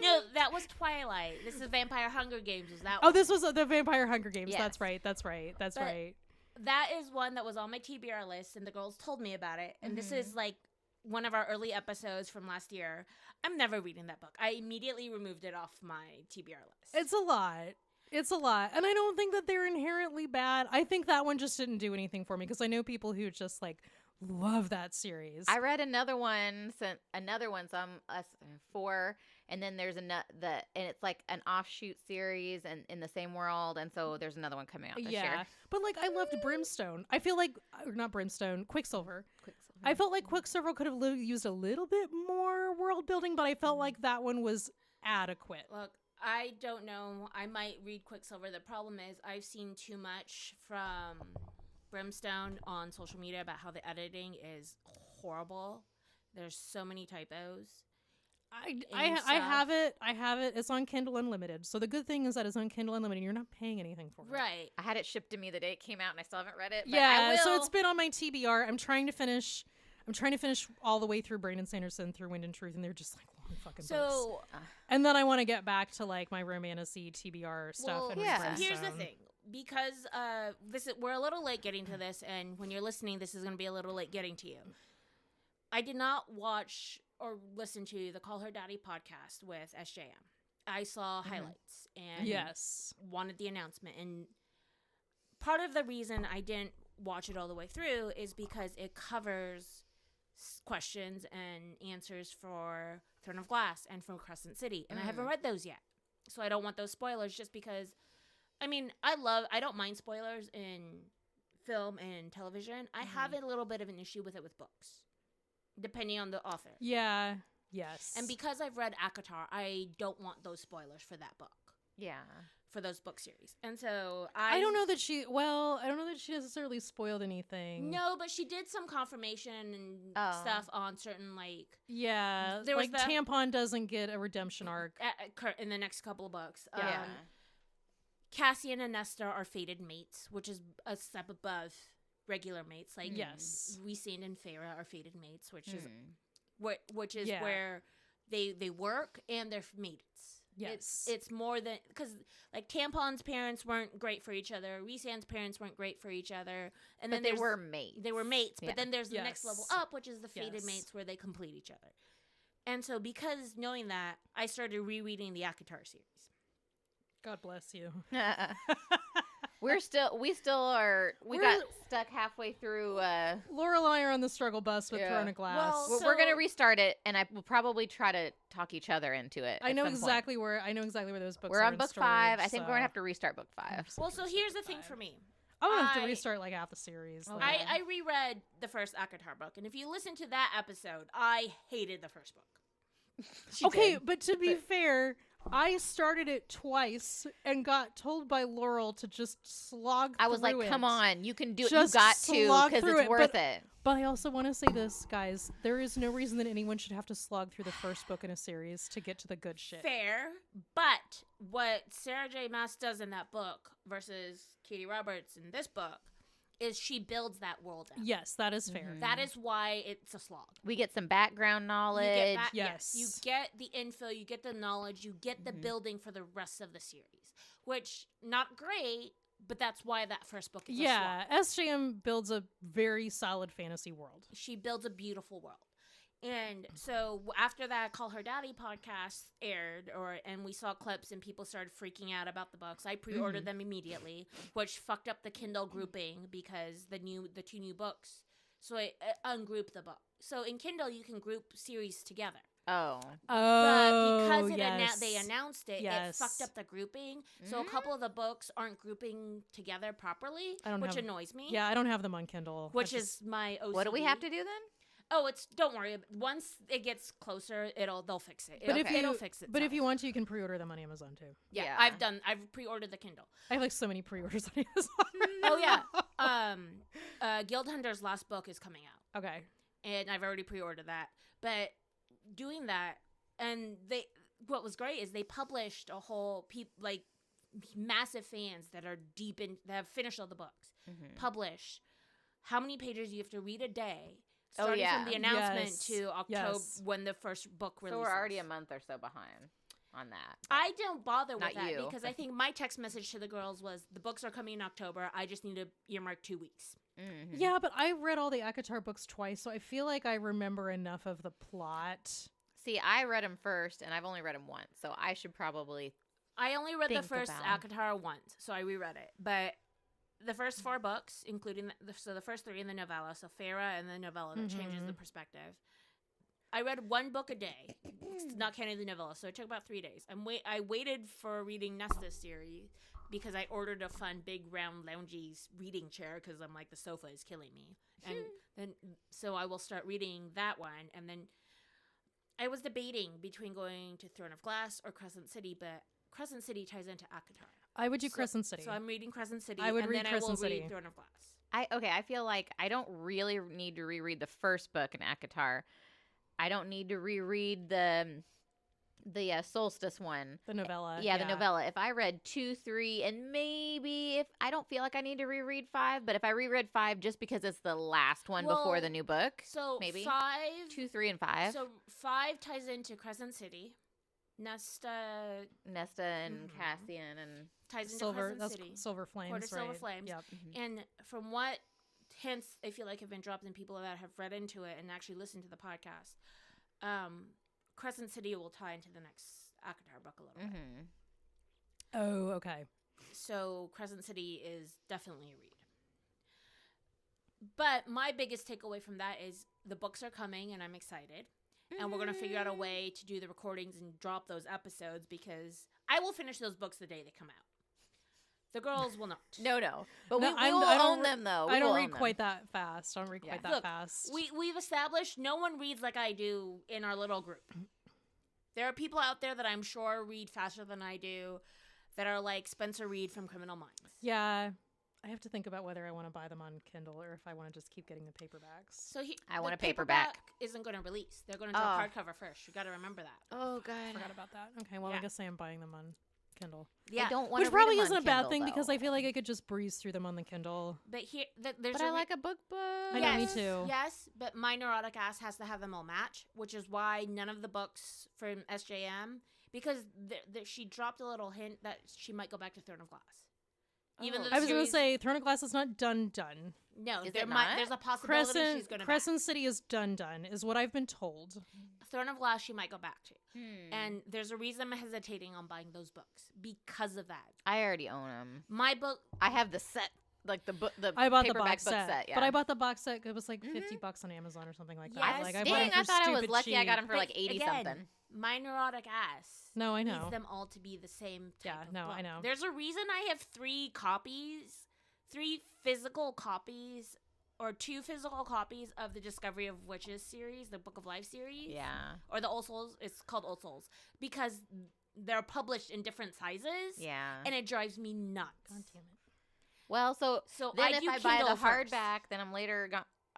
No, that was Twilight. This is Vampire Hunger Games. Is that? Oh, this was the Vampire Hunger Games. Yes. That's right. That's But- right. That is one that was on my TBR list, and the girls told me about it. And this is like one of our early episodes from last year. I'm never reading that book. I immediately removed it off my TBR list. It's a lot. It's a lot. And I don't think that they're inherently bad. I think that one just didn't do anything for me because I know people who just like love that series. I read another one, so I'm 4, and then there's and it's like an offshoot series and in the same world, and so there's another one coming out this year. But like I loved Brimstone. I feel like or not Brimstone, Quicksilver. I felt like Quicksilver could have used a little bit more world building, but I felt like that one was adequate. Look, I don't know. I might read Quicksilver. The problem is I've seen too much from Brimstone on social media about how the editing is horrible. There's so many typos. I have it. I have it. It's on Kindle Unlimited. So the good thing is that it's on Kindle Unlimited. You're not paying anything for it. Right. I had it shipped to me the day it came out, and I still haven't read it. But Yeah. I will. So it's been on my TBR. I'm trying to finish all the way through Brandon Sanderson through Wind and Truth, and they're just like long fucking books. So And then I want to get back to like my romantasy TBR stuff. well, and yeah. Brimstone. here's the thing. Because we're a little late getting to this, and when you're listening, this is going to be a little late getting to you. I did not watch or listen to the Call Her Daddy podcast with SJM. I saw highlights and Yes. wanted the announcement. And part of the reason I didn't watch it all the way through is because it covers questions and answers for Throne of Glass and from Crescent City. And I haven't read those yet. So I don't want those spoilers just because, I mean, I don't mind spoilers in film and television. I have a little bit of an issue with it with books, depending on the author. Yeah. Yes. And because I've read ACOTAR, I don't want those spoilers for that book, Yeah. for those book series. And so I don't know that she necessarily spoiled anything. No, but she did some confirmation and stuff on certain, like, Yeah. There was like the- Tampon doesn't get a redemption arc. in the next couple of books. Yeah. Cassian and Nestor are fated mates, which is a step above regular mates. Like, Yes. Rhysand and Feyre are fated mates, which is Yeah. where they work and they're mates. Yes. It's more than, because like Tampon's parents weren't great for each other. Rhysand's parents weren't great for each other, and then But they there's- were mates. They were mates, Yeah. but then there's the next Yes. level up, which is the fated Yes. mates mates, where they complete each other. And so, because knowing that, I started rereading the ACOTAR series. God bless you. we still are. We We're- got stuck halfway through. Laurel and I are on the struggle bus with Yeah. Throne of Glass. Well, We're gonna So- restart it, and I will probably try to talk each other into it. I at know some point. exactly where those books We're are on in book storage, 5. I think we're so- gonna have to restart book 5. Well, so here's the thing for me. I'm gonna have to I- restart like half the series. Okay. like- I reread the first ACOTAR book, and if you listen to that episode, I hated the first book. Okay, but to be fair, I started it twice and got told by Laurel to just slog I was like, through it. come on, you can do it. Just You got to, slog because through it's it, worth but- it. But I also want to say this, guys. There is no reason that anyone should have to slog through the first book in a series to get to the good shit. Fair, but what Sarah J. Maas does in that book versus Katee Roberts in this book is she builds that world out. Yes, that is fair. That is why it's a slog. We get some background knowledge. You get that, Yes. You get the info, you get the knowledge, you get the building for the rest of the series, which not great, but that's why that first book is a Yeah, slog. SJM builds a very solid fantasy world. She builds a beautiful world. And so after that Call Her Daddy podcast aired, and we saw clips and people started freaking out about the books, I pre-ordered them immediately, which fucked up the Kindle grouping because the 2 new books. So I ungrouped the book. So in Kindle you can group series together. Oh. But because yes. they announced it, Yes. it fucked up the grouping. So a couple of the books aren't grouping together properly, I don't which have- annoys me. Yeah, I don't have them on Kindle. Which I is my OCD. What do we have to do then? Oh, don't worry. Once it gets closer, they'll fix it. But if It'll you- fix it. But if you want to, you can pre-order them on Amazon too. yeah, Yeah. I've pre-ordered the Kindle. I have like so many pre-orders on Amazon. Oh yeah. Guild Hunter's last book is coming out, Okay. and I've already pre-ordered that. But doing that, and what was great is they published a whole massive fans that are deep in that have finished all the books. Publish how many pages you have to read a day, starting yeah. from the announcement Yes. to October Yes. when the first book releases. So we're already a month or so behind on that. I don't bother with Not that you. because I think my text message to the girls was, the books are coming in October. I just need to earmark 2 weeks. Mhm. Yeah, but I read all the ACOTAR books twice, so I feel like I remember enough of the plot. See, I read them first, and I've only read them once, so I should probably. I only read the Think first about. ACOTAR once, so I reread it. But the first 4 books, including the first 3 in the novella, so Farah and the novella that changes the perspective. I read 1 book a day, not counting the novella, so it took about 3 days. I waited for reading Nesta's series because I ordered a fun, big, round, loungy reading chair because I'm like, the sofa is killing me. And then, so I will start reading that one, and then I was debating between going to Throne of Glass or Crescent City, but Crescent City ties into ACOTAR. I would do Crescent City. So I'm reading Crescent City, I would and read then Crescent I will City. read Throne of Glass. I feel like I don't really need to reread the first book in ACOTAR. I don't need to reread the Solstice one. The novella. Yeah, the novella. If I read 2, 3, and maybe if I don't feel like I need to reread 5, but if I reread 5 just because it's the last one before Well, the new book, So maybe 5, 2, 3, and 5. So 5 ties into Crescent City. Nesta Nesta and Cassian and ties into Silver. Crescent That's City. Silver Flames. Court of Silver right. Flames. Yep. And from what hints I feel like have been dropped in people that have read into it and actually listened to the podcast, Crescent City will tie into the next ACOTAR book a little bit. Oh, okay. So Crescent City is definitely a read. But my biggest takeaway from that is the books are coming and I'm excited. And we're going to figure out a way to do the recordings and drop those episodes because I will finish those books the day they come out. The girls will not. No. But No, we I will don't own re- them, though. I We don't will read own them. quite that fast. I don't read quite that Look, fast. We've established no one reads like I do in our little group. There are people out there that I'm sure read faster than I do that are like Spencer Reed from Criminal Minds. Yeah. I have to think about whether I want to buy them on Kindle or if I want to just keep getting the paperbacks. So I want the a paperback. Isn't going to release. They're going to do Oh. hardcover first. You got to remember that. Oh, I God. forgot about that. Okay, well, Yeah. I guess I am buying them on Kindle. Yeah, I don't want Which to probably read isn't them a on bad Kindle, thing because though. I feel like I could just breeze through them on the Kindle. but here, there's But I like a book. I know, me too. Yes, but my neurotic ass has to have them all match, which is why none of the books from SJM, because she dropped a little hint that she might go back to Throne of Glass. Even though the I was going to series- say Throne of Glass is not done. no, Is there it might, not? there's a possibility she's going to Crescent City is done, is what I've been told. Throne of Glass she might go back to. Hmm. And there's a reason I'm hesitating on buying those books because of that. I already own them. My book, I have the set, like the book, the I bought the paperback box book set, set. Yeah. but I bought the box set. It was like $50 on Amazon or something like that. Yes. Like I Dang, bought it for I thought I was stupid lucky. I got cheap. them for like But 80 again, something. my neurotic ass No, I know. needs them all to be the same type Yeah, of no, book. I know. There's a reason I have 3 physical copies, or 2 physical copies of the Discovery of Witches series, the Book of Life series. Yeah. Or the Old Souls. It's called Old Souls. Because they're published in different sizes. Yeah. And it drives me nuts. God damn it. Well, so So then I if do I buy Kindle the first. hardback, then I'm later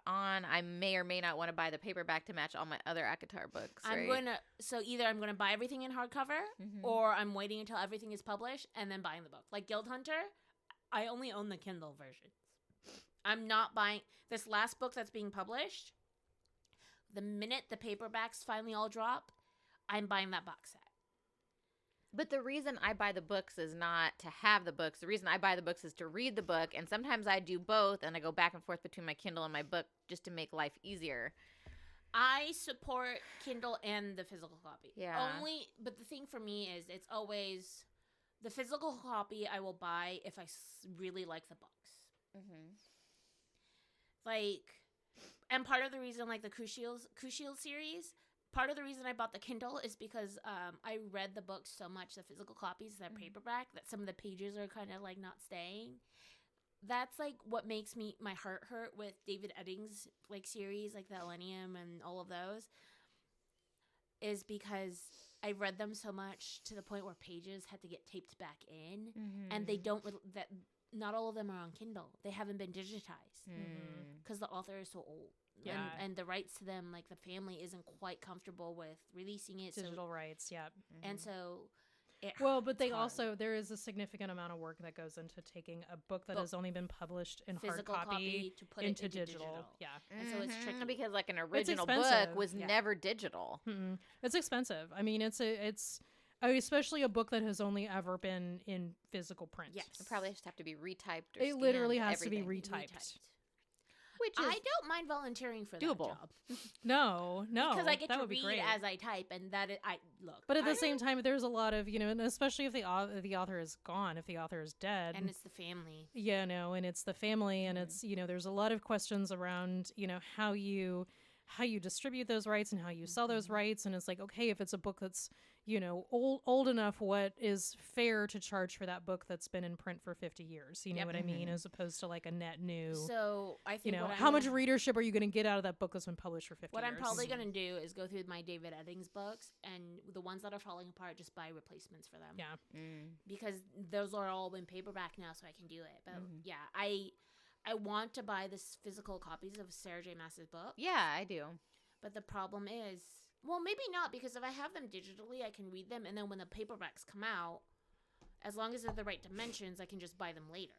on. I may or may not want to buy the paperback to match all my other ACOTAR books. I'm right? going to, so either I'm going to buy everything in hardcover, Mhm. or I'm waiting until everything is published and then buying the book. Like Guild Hunter, I only own the Kindle version. I'm not buying this last book that's being published. The minute the paperbacks finally all drop, I'm buying that box set. But the reason I buy the books is not to have the books. The reason I buy the books is to read the book. And sometimes I do both, and I go back and forth between my Kindle and my book just to make life easier. I support Kindle and the physical copy. Yeah. But the thing for me is it's always the physical copy I will buy if I really like the books. Mm-hmm. Like, and part of the reason, like the Cushiel series, part of the reason I bought the Kindle is because I read the books so much, the physical copies, that paperback, that some of the pages are kind of like not staying. That's like what makes my heart hurt with David Eddings like series, like the Millennium and all of those, is because I read them so much to the point where pages had to get taped back in, and they don't that. Not all of them are on Kindle. They haven't been digitized because the author is so old. Yeah. And the rights to them, like the family isn't quite comfortable with releasing it. Digital rights, yeah. And so Well, but it's hard. there is a significant amount of work that goes into taking a book that Book. has only been published in hard Physical copy to put into it into digital. Yeah. And so it's tricky. Because like an original book expensive. was Yeah. never digital. It's expensive. I mean, especially a book that has only ever been in physical print. Yes. It probably just have to be retyped. Or It literally scanned, has to be everything. retyped. Which is I don't mind volunteering for doable. that job No, because I get that to would be read great. as I type, and I look. But at the I- same time, there's a lot of, and especially if the author is gone, if the author is dead. and it's the family. Yeah, no, and it's the family, and it's, there's a lot of questions around, how you distribute those rights and how you sell those rights. And it's like, okay, if it's a book that's, old enough, what is fair to charge for that book that's been in print for 50 years? You know what I mean? As opposed to like a net new, So I think what I'm how much gonna- readership are you going to get out of that book that's been published for 50 What years? I'm probably going to do is go through my David Eddings books, and the ones that are falling apart, just buy replacements for them. Yeah. Because those are all in paperback now, so I can do it. But yeah, I want to buy this physical copies of Sarah J. Maas's book. Yeah, I do. But the problem is, well, maybe not, because if I have them digitally, I can read them, and then when the paperbacks come out, as long as they're the right dimensions, I can just buy them later.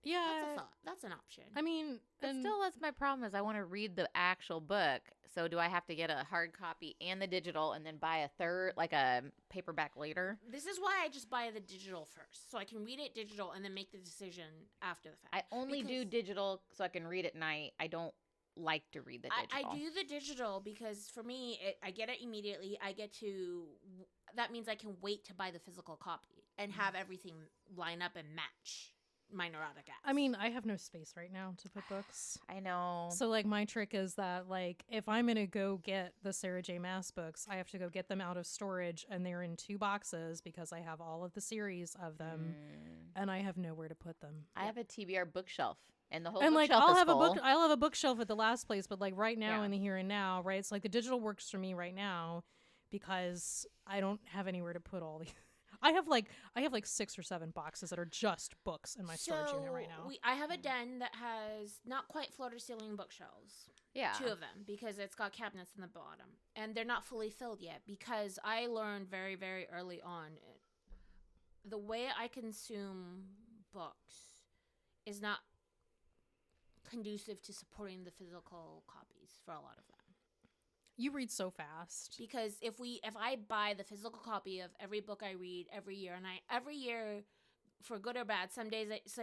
Yeah. That's a thought. That's an option. I mean, But and still, that's my problem is I want to read the actual book. So do I have to get a hard copy and the digital and then buy a third, like a paperback later? This is why I just buy the digital first, so I can read it digital and then make the decision after the fact. I only do Because- digital so I can read at night. I don't like to read the digital. I do the digital because for me, I get it immediately. That means I can wait to buy the physical copy and have everything line up and match my neurotic apps. I mean, I have no space right now to put books. I know. So, like, my trick is that, like, if I'm going to go get the Sarah J. Maas books, I have to go get them out of storage, and they're in 2 boxes because I have all of the series of them, and I have nowhere to put them. I have a TBR bookshelf, and the whole And, like, bookshelf I'll is have full. I'll have a bookshelf at the last place, but, like, right now Yeah. in the here and now, right? It's like the digital works for me right now because I don't have anywhere to put all the. I have like 6 or 7 boxes that are just books in my storage unit right now. I have a den that has not quite floor to ceiling bookshelves. Yeah. 2 of them, because it's got cabinets in the bottom, and they're not fully filled yet, because I learned very, very early on the way I consume books is not conducive to supporting the physical copies for a lot of them. You read so fast. Because if I buy the physical copy of every book I read every year, and every year, for good or bad, some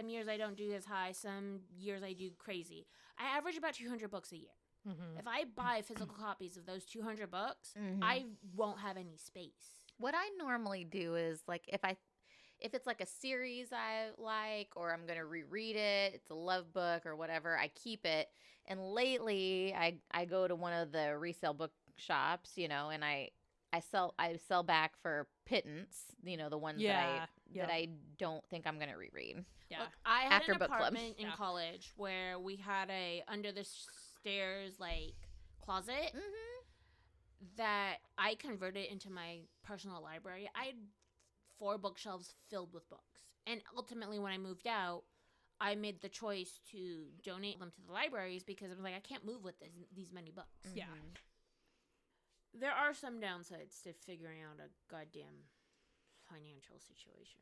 years I don't do as high, some years I do crazy. I average about 200 books a year. Mm-hmm. If I buy physical copies of those 200 books, Mhm. I won't have any space. What I normally do is like if it's like a series I like or I'm going to reread it, it's a love book or whatever, I keep it. And lately I go to one of the resale book shops, and I sell back for pittance, the ones that I don't think I'm going to reread. Yeah. Look, I had After an book club. apartment in Yeah. college where we had a under the stairs like closet that I converted into my personal library. I had 4 bookshelves filled with books. And ultimately when I moved out, I made the choice to donate them to the libraries because I was like, I can't move with these many books. Yeah. There are some downsides to figuring out a goddamn financial situation.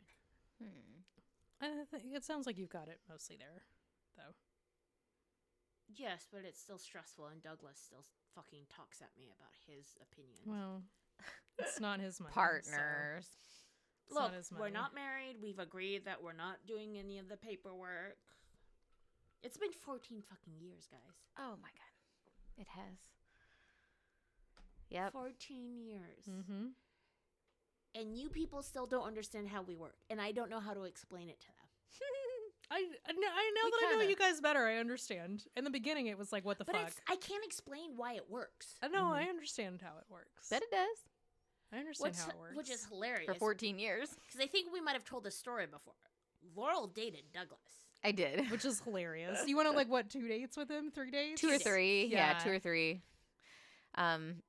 It sounds like you've got it mostly there, though. Yes, but it's still stressful, and Douglas still fucking talks at me about his opinions. Well, it's not his money. Partners. It's Look, not his we're money. not married. We've agreed that we're not doing any of the paperwork. It's been 14 fucking years, guys. Oh my god. It has. Yep. 14 years. Mm-hmm. And you people still don't understand how we work, and I don't know how to explain it to them. I know We that I know kinda- you guys better. I understand. In the beginning, it was like, what the But fuck? I can't explain why it works. I know. I understand how it works. Bet it does. I understand how it works. Which is hilarious. For 14 years. Because I think we might have told this story before. Laurel dated Douglas. I did. Which is hilarious. You went on like what, 2 dates with him? 3 days? 2 or 3. Yeah, Yeah. 2 or 3. And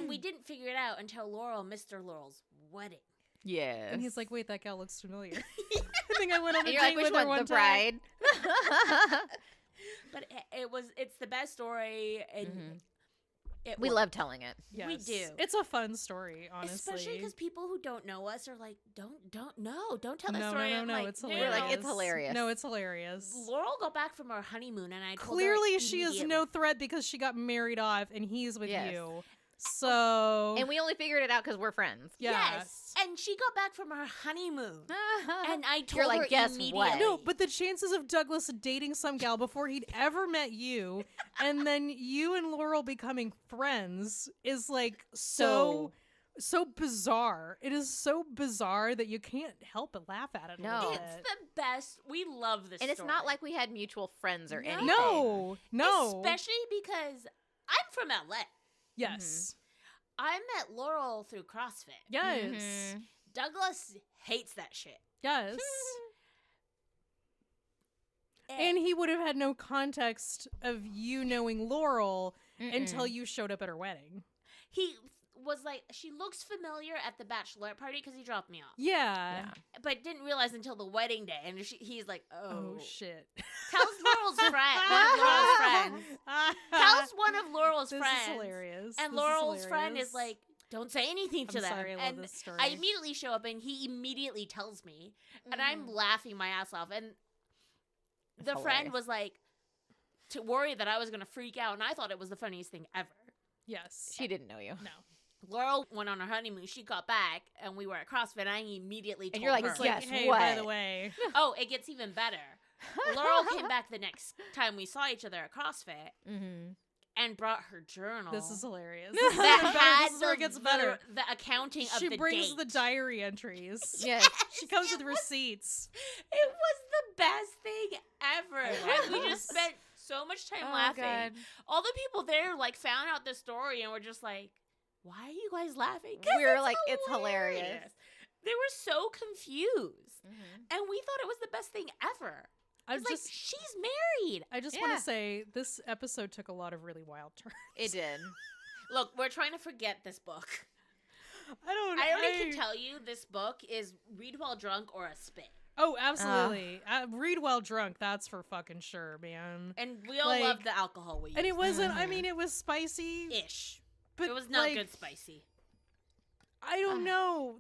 we didn't figure it out until Laurel missed her Laurel's wedding. Yeah. And he's like, wait, that gal looks familiar. I think I went on a And you're date like, which with her one? one The time. bride? But it's the best story, and We love telling it. Yes. We do. It's a fun story, honestly. Especially because people who don't know us are like, don't know. Don't tell that No, story. no, I'm no, like, it's no, hilarious. We're like, it's hilarious. No, it's hilarious. Laurel got back from her honeymoon, and I told Clearly, her she is immediately. no threat because she got married off, and he's with Yes. you. So, And we only figured it out because we're friends. yeah. Yes, and she got back from her honeymoon, and I told You're like, her guess immediately. what? No, but the chances of Douglas dating some gal before he'd ever met you, and then you and Laurel becoming friends is like so bizarre. It is so bizarre that you can't help but laugh at it. A No. little It's bit. the best. We love this, And it's not like we had mutual friends or No. anything. No. especially because I'm from LA. Yes. I met Laurel through CrossFit. Yes. Mhm. Douglas hates that shit. Yes. And he would have had no context of you knowing Laurel until you showed up at her wedding. He was like, she looks familiar at the bachelorette party because he dropped me off, Yeah. but didn't realize until the wedding day. And he's like, Oh, shit. Tells Laurel's friend, one of Laurel's friends. Tells one of Laurel's This friends. is hilarious. And This is Laurel's friend hilarious. is like, don't say anything to I'm them. sorry, I love and this story. I immediately show up, and he immediately tells me, and I'm laughing my ass off. And the friend hilarious. was like, to worry that I was going to freak out, and I thought it was the funniest thing ever. Yes. She didn't know you. No. Laurel went on her honeymoon. She got back, and we were at CrossFit. And I immediately told you're like, her, It's like, Guess hey, what? by the way. oh, it gets even better. Laurel came back the next time we saw each other at CrossFit Mm-hmm. and brought her journal. This is hilarious. that had This is where it gets better. The accounting of She the brings date. the diary entries. Yes. She comes with it was- receipts. It was the best thing ever. And we just Yes. spent so much time Oh, laughing. God. All the people there like found out the story and were just like, "Why are you guys laughing?" We were like, it's hilarious. They were so confused, Mm-hmm. and we thought it was the best thing ever. I'm It's just like she's married. I just want Yeah. to say this episode took a lot of really wild turns. It did. Look, we're trying to forget this book. I I already can tell you this book is read while drunk or a spit. Oh, absolutely. Read while drunk, that's for fucking sure, man. And we all Like- love the alcohol we use. And it wasn't, I mean, it was spicy, ish. but It was not like, good spicy. I don't know.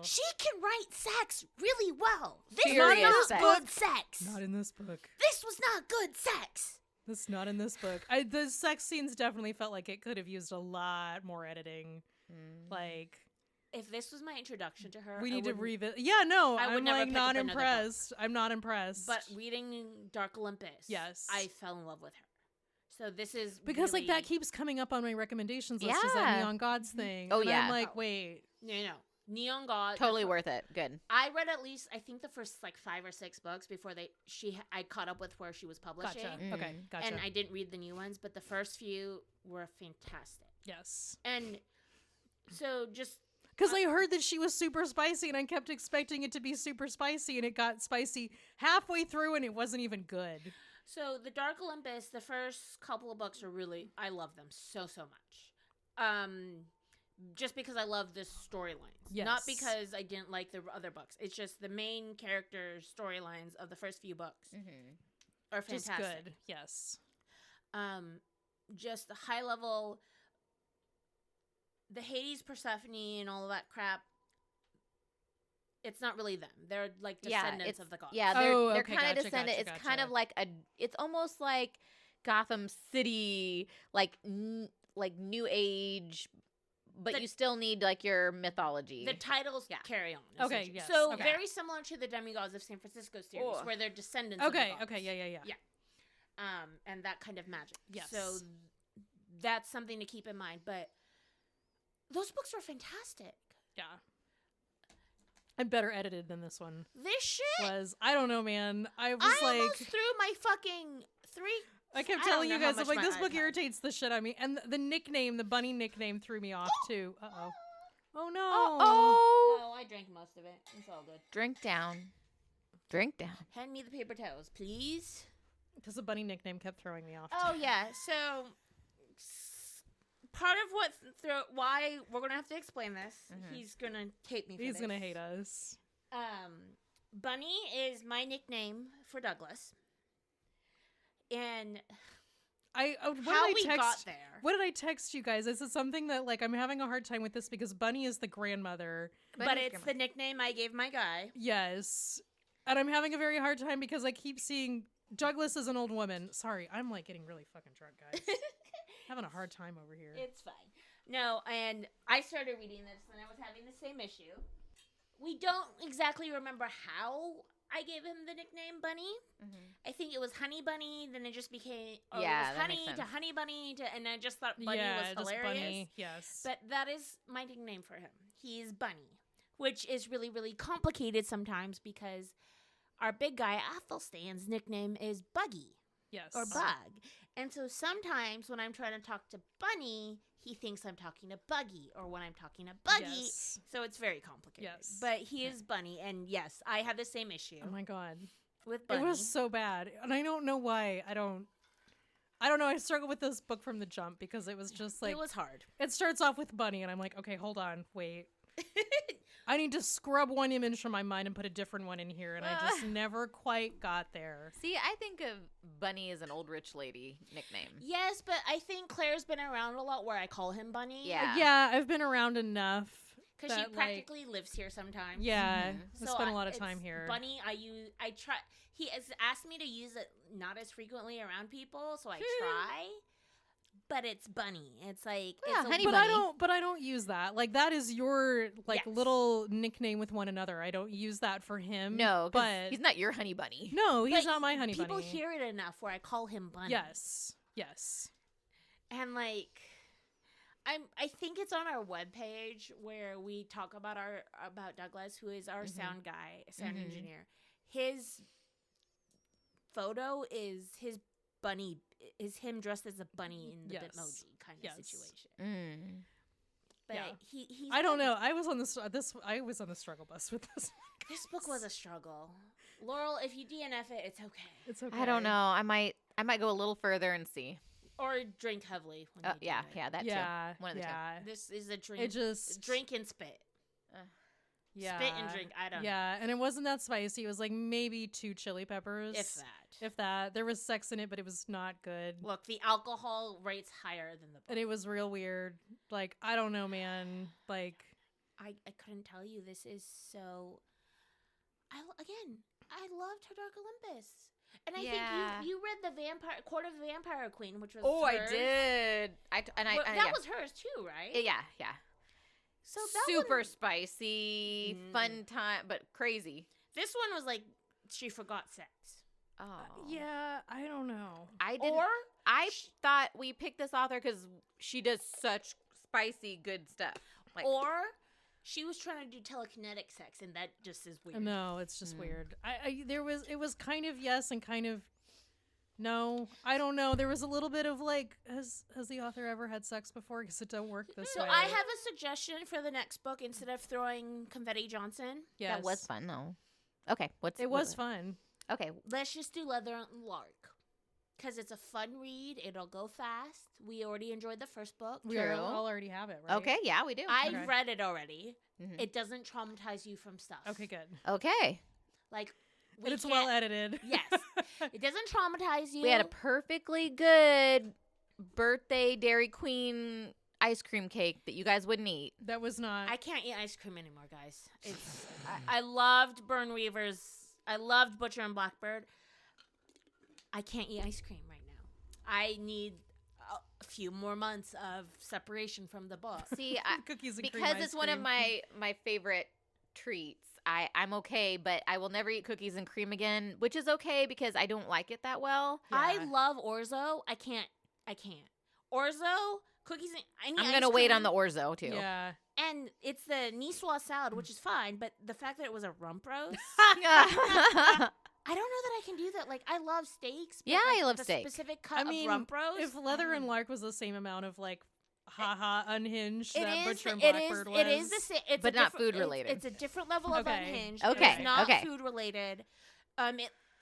She can write sex really well. This Serious was not sex. good sex. Not in this book. This was not good sex. This is not in this book. The sex scenes definitely felt like it could have used a lot more editing. Like, If this was my introduction to her, we I need to wouldn't- revisit. Yeah, no, I would I'm never like pick not up another book. impressed. I'm not impressed. But reading Dark Olympus, Yes. I fell in love with her. So this is because like that really- keeps coming up on my recommendations list is that Yeah. Neon Gods thing. Oh, and yeah. I'm like, Oh. wait. no Neon God Totally worth it. Good. I read at least I think the first like 5 or 6 books before I caught up with where she was publishing. Gotcha. Mm. Okay, gotcha. And I didn't read the new ones, but the first few were fantastic. yes. And so just Because I heard that she was super spicy, and I kept expecting it to be super spicy, and it got spicy halfway through, and it wasn't even good. so the Dark Olympus, the first couple of books are really I love them so much. Just because I love the storylines. Not Yes. because I didn't like the other books. It's just the main character storylines of the first few books Mm-hmm. are Just fantastic. good. Yes. Just the high level, the Hades, Persephone, and all of that crap. It's not really them. They're like descendants of the gods. Yeah, Oh, they're okay, kind of gotcha, descendant. gotcha, It's kind gotcha. of like it's almost like Gotham City, like like New Age, but The- you still need like your mythology. The titles Yeah. carry on. Okay, essentially. yes, So okay. very similar to the Demigods of San Francisco series, Oh. where they're descendants. of the Okay. gods. Okay. Yeah. Yeah. And that kind of magic. Yes. So that's something to keep in mind. But those books are fantastic. Yeah. I'm better edited than this one This shit. was. I don't know, man. I was I like, almost threw my fucking 3. I kept I telling don't you know how guys, I'm much like, my this book iPad- irritates the shit out of me. And the nickname, the bunny nickname, threw me off too. Uh-oh. Oh no. Oh, Oh, I drank most of it. It's all good. drink down, drink down. Hand me the paper towels, please. Because the bunny nickname kept throwing me off. Oh yeah. So part of why we're gonna have to explain this. Mhm. He's gonna hate me. For He's this. gonna hate us. Bunny is my nickname for Douglas, and How we got there. What did I text you guys? I said something that like I'm having a hard time with this because Bunny is the grandmother. But it's the nickname I gave my guy. Yes. And I'm having a very hard time because I keep seeing Douglas as an old woman. Sorry, I'm like getting really fucking drunk, guys. Having a hard time over here. It's fine. No, and I started reading this and I was having the same issue. We don't exactly remember how I gave him the nickname Bunny. I think it was Honey Bunny, then it just became it was Honey to Honey Bunny to, and I just thought Bunny was hilarious. Bunny, yes. But that is my nickname for him. He's Bunny, which is really, really complicated sometimes because our big guy Athelstan's nickname is Buggy. Yes. Or Bug. And so sometimes when I'm trying to talk to Bunny, he thinks I'm talking to Buggy, or when I'm talking to Buggy. Yes. So it's very complicated. Yes. But he is Bunny, and yes, I had the same issue Oh my god. with Bunny. It was so bad. And I don't know why. I don't know. I struggled with this book from the jump because it was just like it was hard. It starts off with Bunny and I'm like, okay, hold on, wait. I need to scrub one image from my mind and put a different one in here, and I just never quite got there. See, I think of Bunny as an old rich lady nickname. Yes, but I think Claire's been around a lot where I call him Bunny. Yeah. Yeah, I've been around enough. Because she practically lives here sometimes. Yeah, I So spent a lot of time here. Bunny, I try. He has asked me to use it not as frequently around people, so I try. But it's Bunny. It's like Yeah, it's Honey But Bunny. I don't use that. Like that is your like Yes. little nickname with one another. I don't use that for him. No, 'cause but he's not your Honey Bunny. no, he's But not my honey people bunny. hear it enough where I call him Bunny. Yes. And like I think it's on our webpage where we talk about about Douglas, who is our sound guy, sound engineer. His photo is his bunny, is him dressed as a bunny in the Yes. Bitmoji kind of Yes. Mm. situation. But Yeah. he's I don't Bunny. know. I was on the struggle bus with this. This book was a struggle. Laurel, if you DNF it, it's okay. It's okay. I don't know. I might go a little further and see. Or drink heavily when you do Yeah, it. yeah, that Yeah. too. One of the two. yeah. This is a drink. It just Drink and spit. yeah. Spit and drink. I don't know. Yeah, and it wasn't that spicy. It was like maybe 2 chili peppers. If that. If that. There was sex in it, but it was not good. Look, the alcohol rate's higher than the book. And it was real weird. Like, I don't know, man. Like, I couldn't tell you. This is so. I loved Her Dark Olympus, and I Yeah. think you read the Court of the Vampire Queen, which was I hers. did. That was hers too, right? Yeah. So that Super one, spicy, fun time, but crazy. this one was like she forgot sex, Oh. yeah, I don't know. I didn't. or I thought we picked this author because she does such spicy, good stuff. Like, or she was trying to do telekinetic sex, and that just is weird. No, it's just weird. It was kind of yes and kind of no. I don't know. There was a little bit of like, has the author ever had sex before? Because it don't work this So way. I have a suggestion for the next book. Instead of throwing Confetti Johnson, Yes. that was fun though. Okay, It was fun. Okay, let's just do Leather and Lark. Because it's a fun read. It'll go fast. We already enjoyed the first book. We True. all already have it, right? okay, yeah, we do. I've Okay. read it already. Mhm. It doesn't traumatize you from stuff. Okay, good. Okay, Like, And it's well edited. Yes. It doesn't traumatize you. we had a perfectly good birthday Dairy Queen ice cream cake that you guys wouldn't eat. That was not. I can't eat ice cream anymore, guys. It's I loved Burn Weavers. I loved Butcher and Blackbird. I can't eat ice cream right now. I need a few more months of separation from the book. See, Cookies and cream because ice it's one of cream. my favorite treats. I'm okay, but I will never eat cookies and cream again, which is okay because I don't like it that well. I Yeah. love orzo. I can't. Orzo, cookies and I'm gonna wait on the orzo too. Yeah. And it's the niçoise salad, which is fine, but the fact that it was a rump roast, I don't know that I can do that. Like, I love steaks. But Yeah, like, I love the steak. specific cut I mean, of rump roast. if Leather I and don't- Lark was the same amount of like, haha, unhinged It that is. Butcher and It Blackbird is. was. It is the same. It's But a not different- food related. It's a different level of Okay. unhinged. Okay, It's not okay. food related.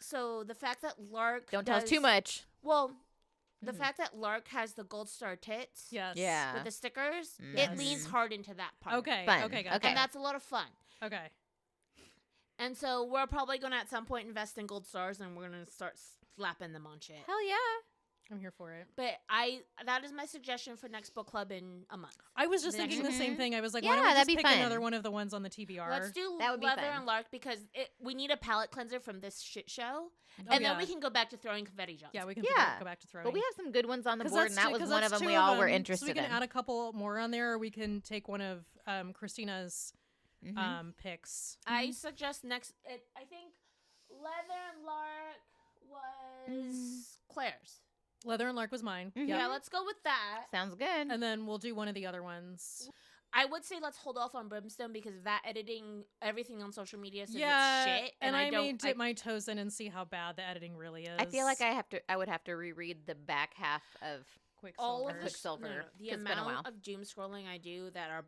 So the fact that Lark Don't tell us does- too much. Well, the fact that Lark has the gold star tits. Yes. Yeah. With the stickers, Yes. it leans hard into that part. Okay. Fun. Okay. Got Okay. And that's a lot of fun. Okay. And so we're probably going to at some point invest in gold stars and we're going to start slapping them on shit. Hell yeah. I'm here for it. But that is my suggestion for next book club in a month. I was just The thinking next the same thing. I was like, Yeah, why don't we that'd just be pick fun. another one of the ones on the TBR? Let's do That would be Leather fun. and Lark because we need a palate cleanser from this shit show. Oh, And yeah. then we can go back to throwing confetti jumps. Yeah, we can Yeah. go back to throwing. But we have some good ones on the 'Cause board, and that two- was 'cause one that's of them two we all were them. interested So we can in. add a couple more on there, or we can take one of Christina's picks. I suggest next. I think Leather and Lark was Claire's. Leather and Lark was mine. Yeah, let's go with that. Sounds good. And then we'll do one of the other ones. I would say let's hold off on Brimstone because of that editing, everything on social media says Yeah, it's shit. and I may don't. dip my toes in and see how bad the editing really is. I feel like I would have to reread the back half of all of Quicksilver. the Quicksilver. the It's been a while. amount of doom scrolling I do that are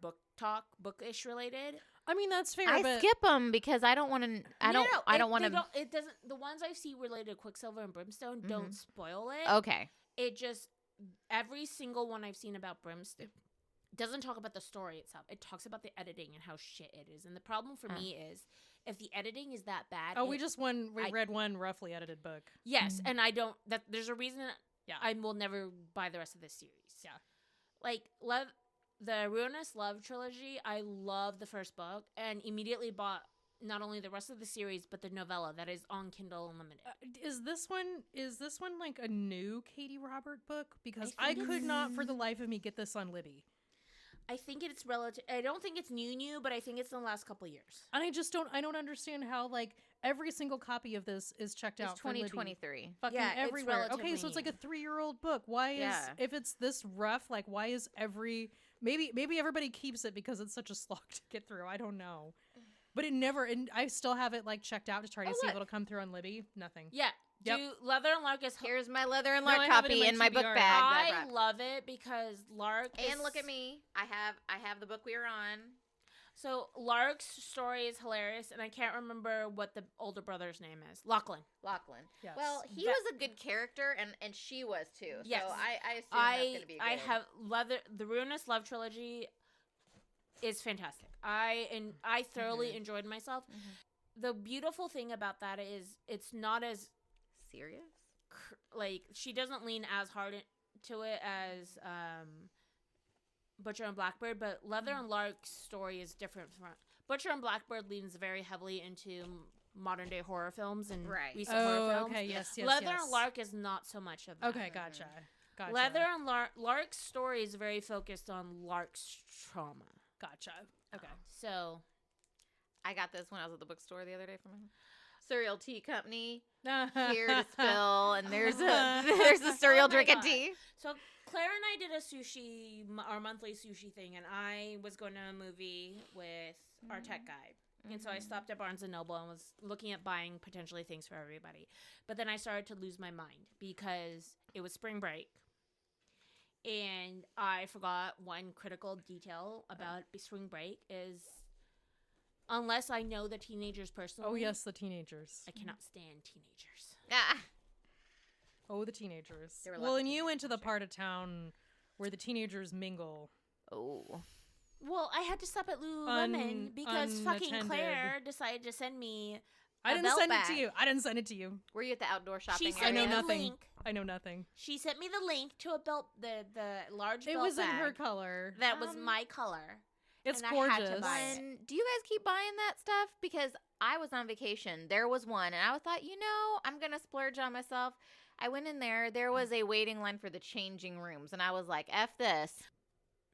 bookish related. I mean, that's fair. I but skip them because I don't want to. I don't want to. It doesn't. The ones I see related to Quicksilver and Brimstone don't spoil it. Okay. It just every single one I've seen about Brimstone doesn't talk about the story itself. It talks about the editing and how shit it is. And the problem for me is if the editing is that bad. Oh, we read one roughly edited book. Yes, and I don't. There's a reason. Yeah. I will never buy the rest of this series. Yeah. Like the Ruinous Love trilogy. I love the first book and immediately bought not only the rest of the series but the novella that is on Kindle Unlimited. Is this one like a new Katee Robert book? Because I think could not for the life of me get this on Libby. I think it's relative. I don't think it's new, but I think it's in the last couple of years. And I don't understand how like every single copy of this is checked It's out for Libby. 2023. Fucking Yeah, it's everywhere. Okay, relatively so it's like new. a 3-year-old book. Why is if it's this rough, like why is maybe everybody keeps it because it's such a slog to get through. I don't know. But and I still have it like checked out to try to see if it'll come through on Libby. Nothing. Yeah. Yep. Leather and Lark is. Here's my Leather and No, Lark I have it copy in in my my book TBR. bag. that I I brought. love it because Lark. And look at me. I have the book we were on. So Lark's story is hilarious, and I can't remember what the older brother's name is. Lachlan. Lachlan. Yes. Well, he That- was a good character, and she was too. Yes. So I assume that's going to be good. I have the Ruinous Love trilogy is fantastic. I thoroughly enjoyed myself. The beautiful thing about that is it's not as Serious? like she doesn't lean as hard to it as Butcher and Blackbird, but Leather and Lark's story is different from Butcher and Blackbird leans very heavily into modern day horror films and recent horror films. Okay, yes. Leather and Lark is not so much of that. Okay, gotcha. Leather and Lark's story is very focused on Lark's trauma. Gotcha. Okay. So I got this when I was at the bookstore the other day from my cereal tea company. Oh Here to spill, and there's a cereal Oh my drinking God. tea. So Claire and I did a sushi, our monthly sushi thing, and I was going to a movie with our tech guy. And so I stopped at Barnes & Noble and was looking at buying potentially things for everybody. But then I started to lose my mind because it was spring break. And I forgot one critical detail about spring break is unless I know the teenagers personally. Oh yes, the teenagers. I cannot stand teenagers. Ah. Oh, the teenagers. There were Well, lots and of you went to the teenagers, part of town where the teenagers mingle. Oh. Well, I had to stop at Lululemon because fucking unattended. Claire decided to send me I a didn't belt send bag. it to you. I didn't send it to you. Were you at the outdoor shopping She I sent know me area? the nothing. link. I know nothing. She sent me the link to a belt, the large It belt was in bag her color. that was Um, my color. It's and I had to gorgeous. buy it. When, do you guys keep buying that stuff? Because I was on vacation. There was one, and I thought, I'm going to splurge on myself. I went in there. There was a waiting line for the changing rooms, and I was like, F this.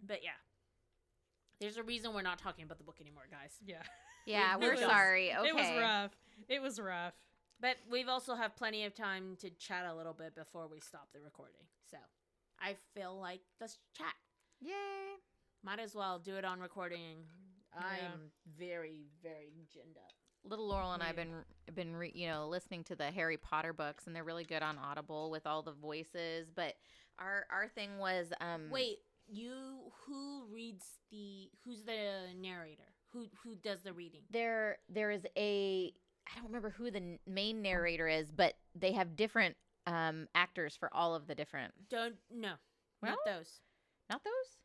But yeah, there's a reason we're not talking about the book anymore, guys. Yeah. Yeah, It we're was- sorry. Okay. It was rough. It was rough. But we've also have plenty of time to chat a little bit before we stop the recording. So I feel like let's chat. Yay. Might as well do it on recording. I'm very, very ginned up. Little Laurel and I have been listening to the Harry Potter books, and they're really good on Audible with all the voices. But our thing was Wait, who's the narrator? Who does the reading? there is I don't remember who the main narrator is, but they have different actors for all of the different. Not Well, those. Not those.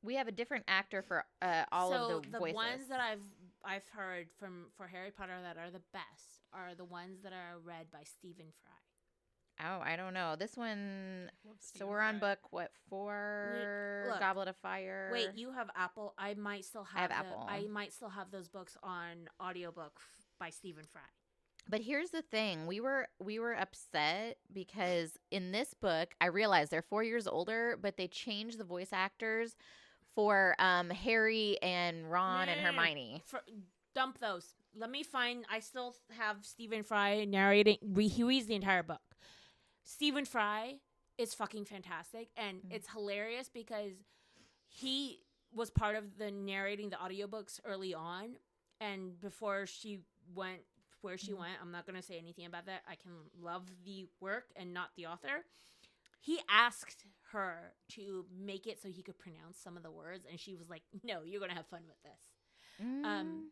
We have a different actor for all of the voices. Ones that I've heard for Harry Potter that are the best are the ones that are read by Stephen Fry. Oh, I don't know. This one. Love So Stephen we're on Fry. book what 4? Look, Goblet of Fire. Wait, you have Apple. I might still have. Apple. I might still have those books on audiobook by Stephen Fry. But here's the thing. We were upset because in this book, I realized they're 4 years older, but they changed the voice actors for Harry and Ron and Hermione. Dump those. Let me find. I still have Stephen Fry narrating. He reads the entire book. Stephen Fry is fucking fantastic, and it's hilarious because he was part of the narrating the audiobooks early on, and before she went where she went, I'm not going to say anything about that. I can love the work and not the author. He asked her to make it so he could pronounce some of the words, and she was like, no, you're going to have fun with this.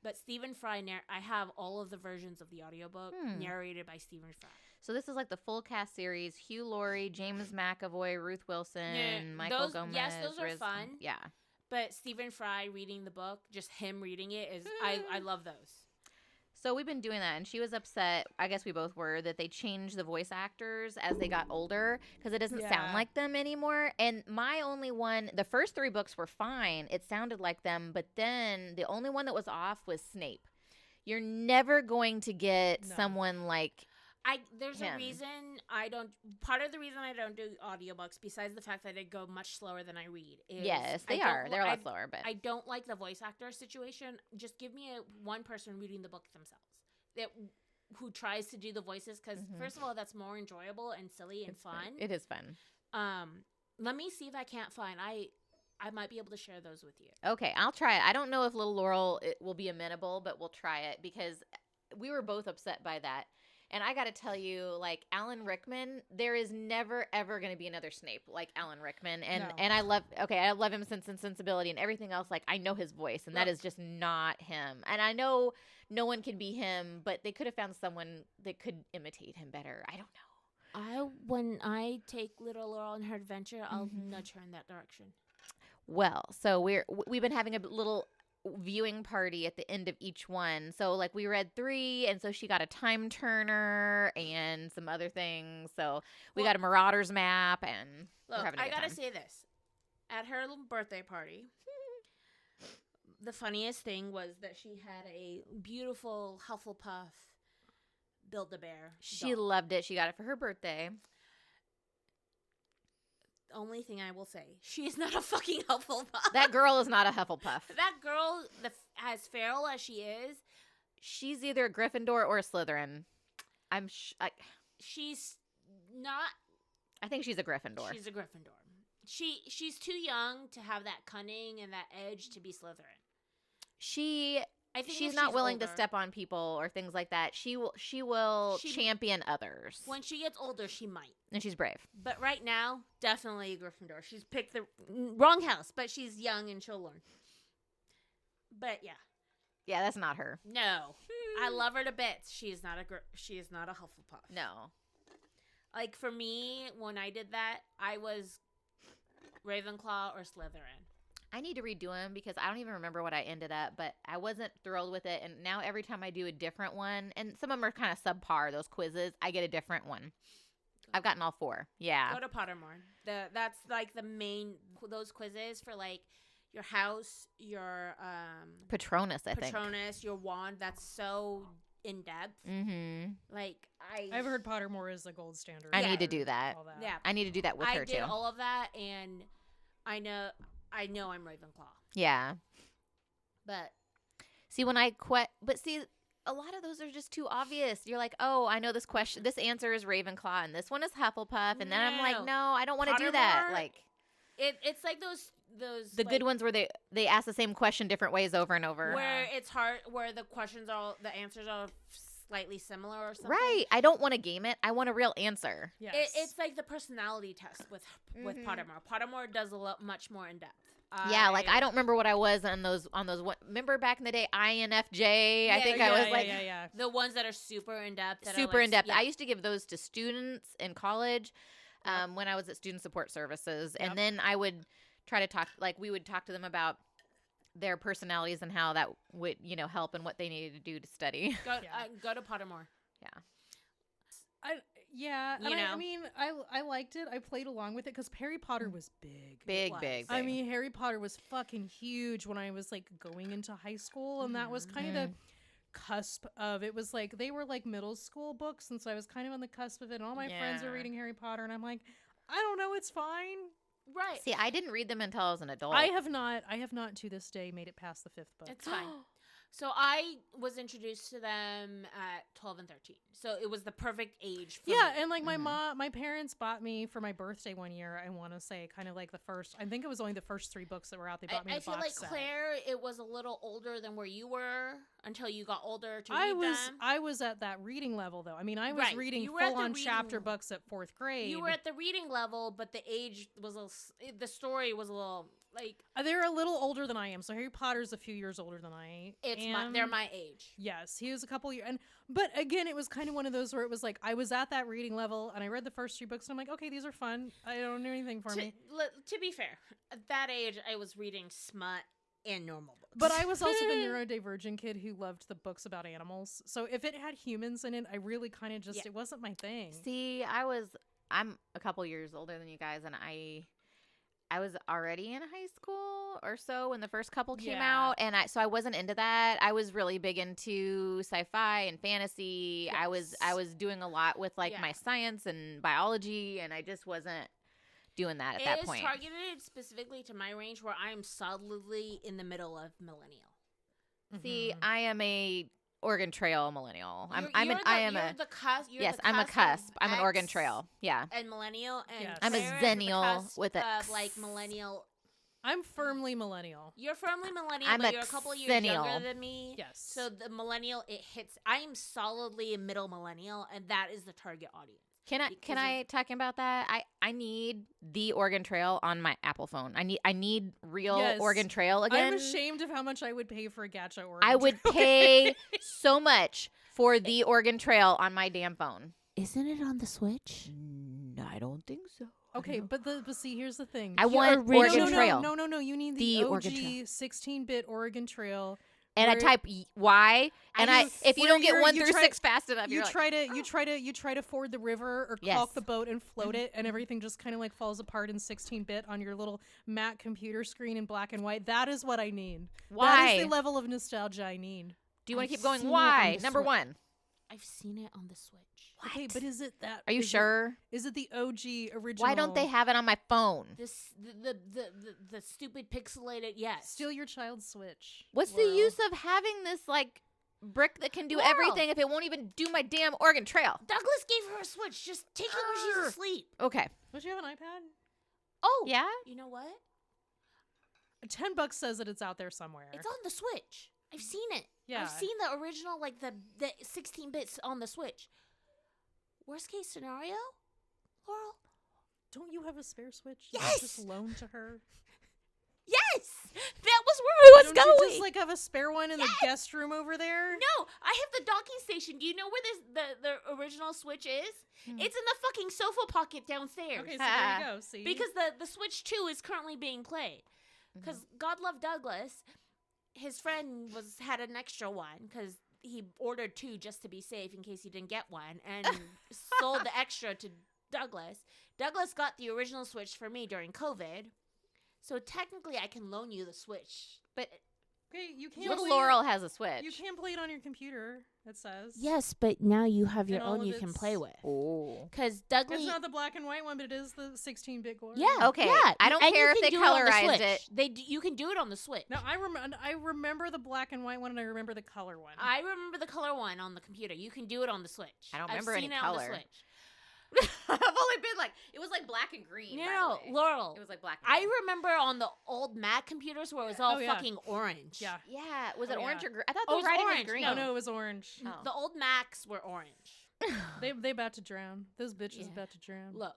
But Stephen Fry, I have all of the versions of the audiobook narrated by Stephen Fry. So this is like the full cast series. Hugh Laurie, James McAvoy, Ruth Wilson, Michael Gomez. Yes, those are fun. Yeah. But Stephen Fry reading the book, just him reading it, is I love those. So we've been doing that, and she was upset, I guess we both were, that they changed the voice actors as they got older because it doesn't sound like them anymore. And my only one, the first 3 books were fine. It sounded like them, but then the only one that was off was Snape. You're never going to get someone like There's him. a reason I don't. Part of the reason I don't do audiobooks, besides the fact that they go much slower than I read, is yes, they are. They're a lot slower, but I don't like the voice actor situation. Just give me one person reading the book themselves who tries to do the voices, because first of all, that's more enjoyable and silly and fun. It is fun. Let me see if I can't find. I might be able to share those with you. Okay, I'll try it. I don't know if little Laurel will be amenable, but we'll try it because we were both upset by that. And I got to tell you, like, Alan Rickman, there is never, ever going to be another Snape like Alan Rickman. And I love him Sense and Sensibility and everything else. Like, I know his voice, and that is just not him. And I know no one can be him, but they could have found someone that could imitate him better. I don't know. When I take little Laurel on her adventure, I'll nudge her in that direction. Well, so we've been having a little viewing party at the end of each one. So like we read 3, and so she got a time turner and some other things. So we got a Marauders map, and look, we're having a I good gotta time. say this: at her little birthday party, the funniest thing was that she had a beautiful Hufflepuff Build-A-Bear. She doll. loved it. She got it for her birthday. Only thing I will say, she is not a fucking Hufflepuff. That girl is not a Hufflepuff. That girl, as feral as she is, She's either a Gryffindor or a Slytherin. she's not. I think she's a Gryffindor. She's a Gryffindor. She's too young to have that cunning and that edge to be Slytherin. I think she's if not willing older, to step on people or things like that. She will champion others. When she gets older, she might. And she's brave. But right now, definitely a Gryffindor. She's picked the wrong house, but she's young and she'll learn. But yeah. Yeah, that's not her. No. I love her to bits. She is not a Hufflepuff. No. Like for me, when I did that, I was Ravenclaw or Slytherin. I need to redo them because I don't even remember what I ended up, but I wasn't thrilled with it. And now every time I do a different one, and some of them are kind of subpar, those quizzes, I get a different one. I've gotten all 4. Yeah. Go to Pottermore. That's like the main, those quizzes for like your house, your Patronus, I think. Patronus, your wand. That's so in depth. Mm-hmm. Like I've heard Pottermore is the gold standard. I need to do that. All that. Yeah. I need to do that with her I did too. all of that, and I know I'm Ravenclaw. Yeah. But see, when but see, a lot of those are just too obvious. You're like, oh, I know this question. This answer is Ravenclaw, and this one is Hufflepuff, and then I'm like, no, I don't want to do that. Pottermore, Like, it's like those the good ones where they ask the same question different ways over and over. where it's hard, where the answers are slightly similar or something. Right. I don't want to game it. I want a real answer. Yes. It's like the personality test with Pottermore. Pottermore does much more in depth. Yeah, like I don't remember what I was on those. Remember back in the day, INFJ. I think I was like the ones that are super in depth. Super in depth. I used to give those to students in college when I was at Student Support Services, and then I would try to talk. Like we would talk to them about their personalities and how that would help and what they needed to do to study. Go to Pottermore. Yeah. Yeah, You and know? I mean, I liked it. I played along with it because Harry Potter was big. Big. I mean, Harry Potter was fucking huge when I was like going into high school, and that was kind of the cusp of it. Was like they were like middle school books, and so I was kind of on the cusp of it. And all my friends were Yeah. reading Harry Potter, and I'm like, I don't know, it's fine. Right. See, I didn't read them until I was an adult. I have not to this day made it past the 5th book. It's fine. So I was introduced to them at 12 and 13. So it was the perfect age for Yeah, me. and like my parents bought me for my birthday one year. I want to say kind of like the first. I think it was only the first 3 books that were out. They bought me I the feel box like set. Claire, it was a little older than where you were until you got older to I read them. I was at that reading level though. I mean, I was Right. reading You were at the full on reading- chapter books at 4th grade. You were at the reading level, but the age was the story was a little like They're a little older than I am. So Harry Potter's a few years older than I am. they're my age. Yes, he was a couple years. But again, it was kind of one of those where it was like I was at that reading level and I read the first 3 books and I'm like, okay, these are fun. I don't do anything for me. To be fair, at that age, I was reading smut and normal books. But I was also the neurodivergent kid who loved the books about animals. So if it had humans in it, I really kind of just it wasn't my thing. See, I'm a couple years older than you guys, and I was already in high school or so when the first couple came out, and I wasn't into that. I was really big into sci-fi and fantasy. Yes. I was doing a lot with like my science and biology, and I just wasn't doing that at that point. It is targeted specifically to my range where I'm solidly in the middle of millennial. See, I am a Oregon Trail millennial. I'm I'm the cusp. Yes, I'm a cusp. I'm an Oregon Trail. Yeah. And millennial, and Yes. I'm a Claire is the zennial cusp with a of like millennial. I'm firmly millennial. You're firmly millennial, I'm but a you're a couple of years xennial. younger than me. Yes. So the millennial, it hits. I am solidly a middle millennial, and that is the target audience. Can I talk about that? I need the Oregon Trail on my Apple phone. I need real Yes. Oregon Trail again. I'm ashamed of how much I would pay for a Gacha Oregon I would Trail. pay so much for the Oregon Trail on my damn phone. Isn't it on the Switch? I don't think so. Okay, but see, here's the thing. I want original- Oregon no, Trail. No, you need The the Oregon OG Trail. 16-bit Oregon Trail. And I where- type Y, and if you where don't get you're- 1 you through try- 6 fast enough, You you're like, try to ford the river or Yes. caulk the boat and float it, and everything just kind of like falls apart in 16-bit on your little Mac computer screen in black and white. That is what I need. That Why? is the level of nostalgia I need. do you want I've to keep going? seen it Why? on the Number Switch. 1. I've seen it on the Switch. Okay, but is it that? Are you is it- sure? Is it the OG original? Why don't they have it on my phone? The stupid pixelated steal your child's Switch? What's the Laurel? use of having this like brick that can do Laurel. everything if it won't even do my damn Oregon Trail? Douglas gave her a Switch. Just take it when she's asleep. Okay. Don't you have an iPad? Oh, Yeah. You know what? $10 says that it's out there somewhere. It's on the Switch. I've seen it. Yeah. I've seen the original, like the 16 bits on the Switch. Worst case scenario, Laurel. Don't you have a spare Switch? Yes! Just loan to her. Yes, that was where I was Don't going. you just like have a spare one in the guest room over there? No, I have the docking station. Do you know where the original Switch is? It's in the fucking sofa pocket downstairs. Okay, so there you go. See, Because the Switch 2 is currently being played. Because God love Douglas, his friend had an extra one because he ordered 2 just to be safe in case he didn't get one, and sold the extra to Douglas. Douglas got the original Switch for me during COVID, so technically I can loan you the Switch. But okay, you can't. Little play Laurel has a Switch. You can't play it on your computer. It says. yes, but now you have your And all own of you can its- play with. Oh. Because Douglas. It's not the black and white one, but it is the 16-bit glory. Yeah. Okay, Yeah. I don't and care you if can they do it on the colorized Switch. it. You can do it on the Switch. Now I remember the black and white one, and I remember the color one. I remember the color one on the computer. You can do it on the Switch. I don't I've remember any seen it on the color. Switch. I've only been like, it was like black and green. No, Laurel. It was like black and I green. remember on the old Mac computers where it was all Oh, yeah. fucking orange. Yeah. Yeah, was it Oh, orange yeah. or green? I thought Oh, the it was writing orange. was green. Oh no, it was orange. Oh. The old Macs were orange. They about to drown. Those bitches Yeah. about to drown. Look.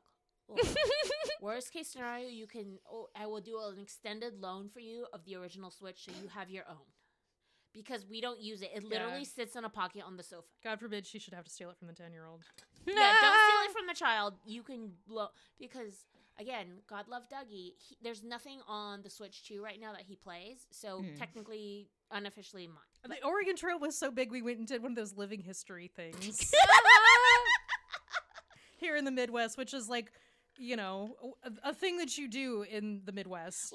Worst case scenario, you can. I will do an extended loan for you of the original Switch, so you have your own. Because we don't use it. It literally sits in a pocket on the sofa. God forbid she should have to steal it from the 10-year-old. Yeah, don't steal it from the child. You can because again, God love Dougie. There's nothing on the Switch 2 right now that he plays, so technically, unofficially mine. The Oregon Trail was so big we went and did one of those living history things. here in the Midwest, which is like, you know, a thing that you do in the Midwest.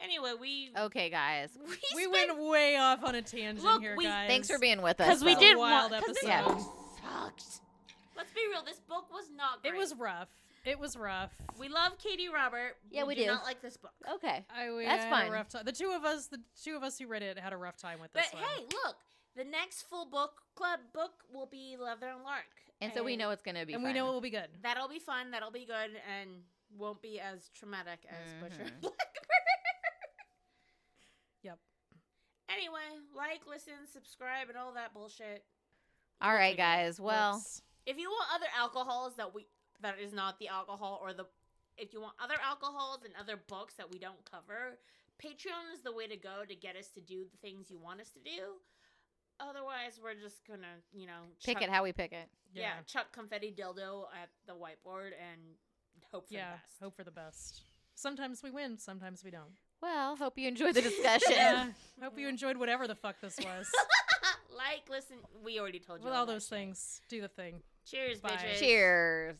Anyway, we Okay, guys. We went way off on a tangent Look, here, we- guys. Thanks for being with us. because we though. did wild want, 'cause this episode. book sucked. Let's be real. This book was not great. It was rough. It was rough. We love Katee Robert. Yeah, we do do. not like this book. Okay. We That's had fine. A rough time. The two of us who read it had a rough time with this But one. hey, look, the next full book club book will be Leather and Lark, And so we know it's going to be and fun. we know it will be good. that'll be fun. That'll be good, and won't be as traumatic as Butcher and Mhm. Blackbird. Yep. Anyway, like, listen, subscribe, and all that bullshit. All right, guys. Well, Whoops. If you want other alcohols that is not the alcohol, or if you want other alcohols and other books that we don't cover, Patreon is the way to go to get us to do the things you want us to do. Otherwise, we're just gonna, pick it how we pick it. Yeah, chuck confetti dildo at the whiteboard and hope for the best. Hope for the best. Sometimes we win, sometimes we don't. Well, hope you enjoyed the discussion. Yeah. Hope you enjoyed whatever the fuck this was. Like, listen, we already told you With all that those shit. things, do the thing. Cheers, Bye. bitches. Cheers.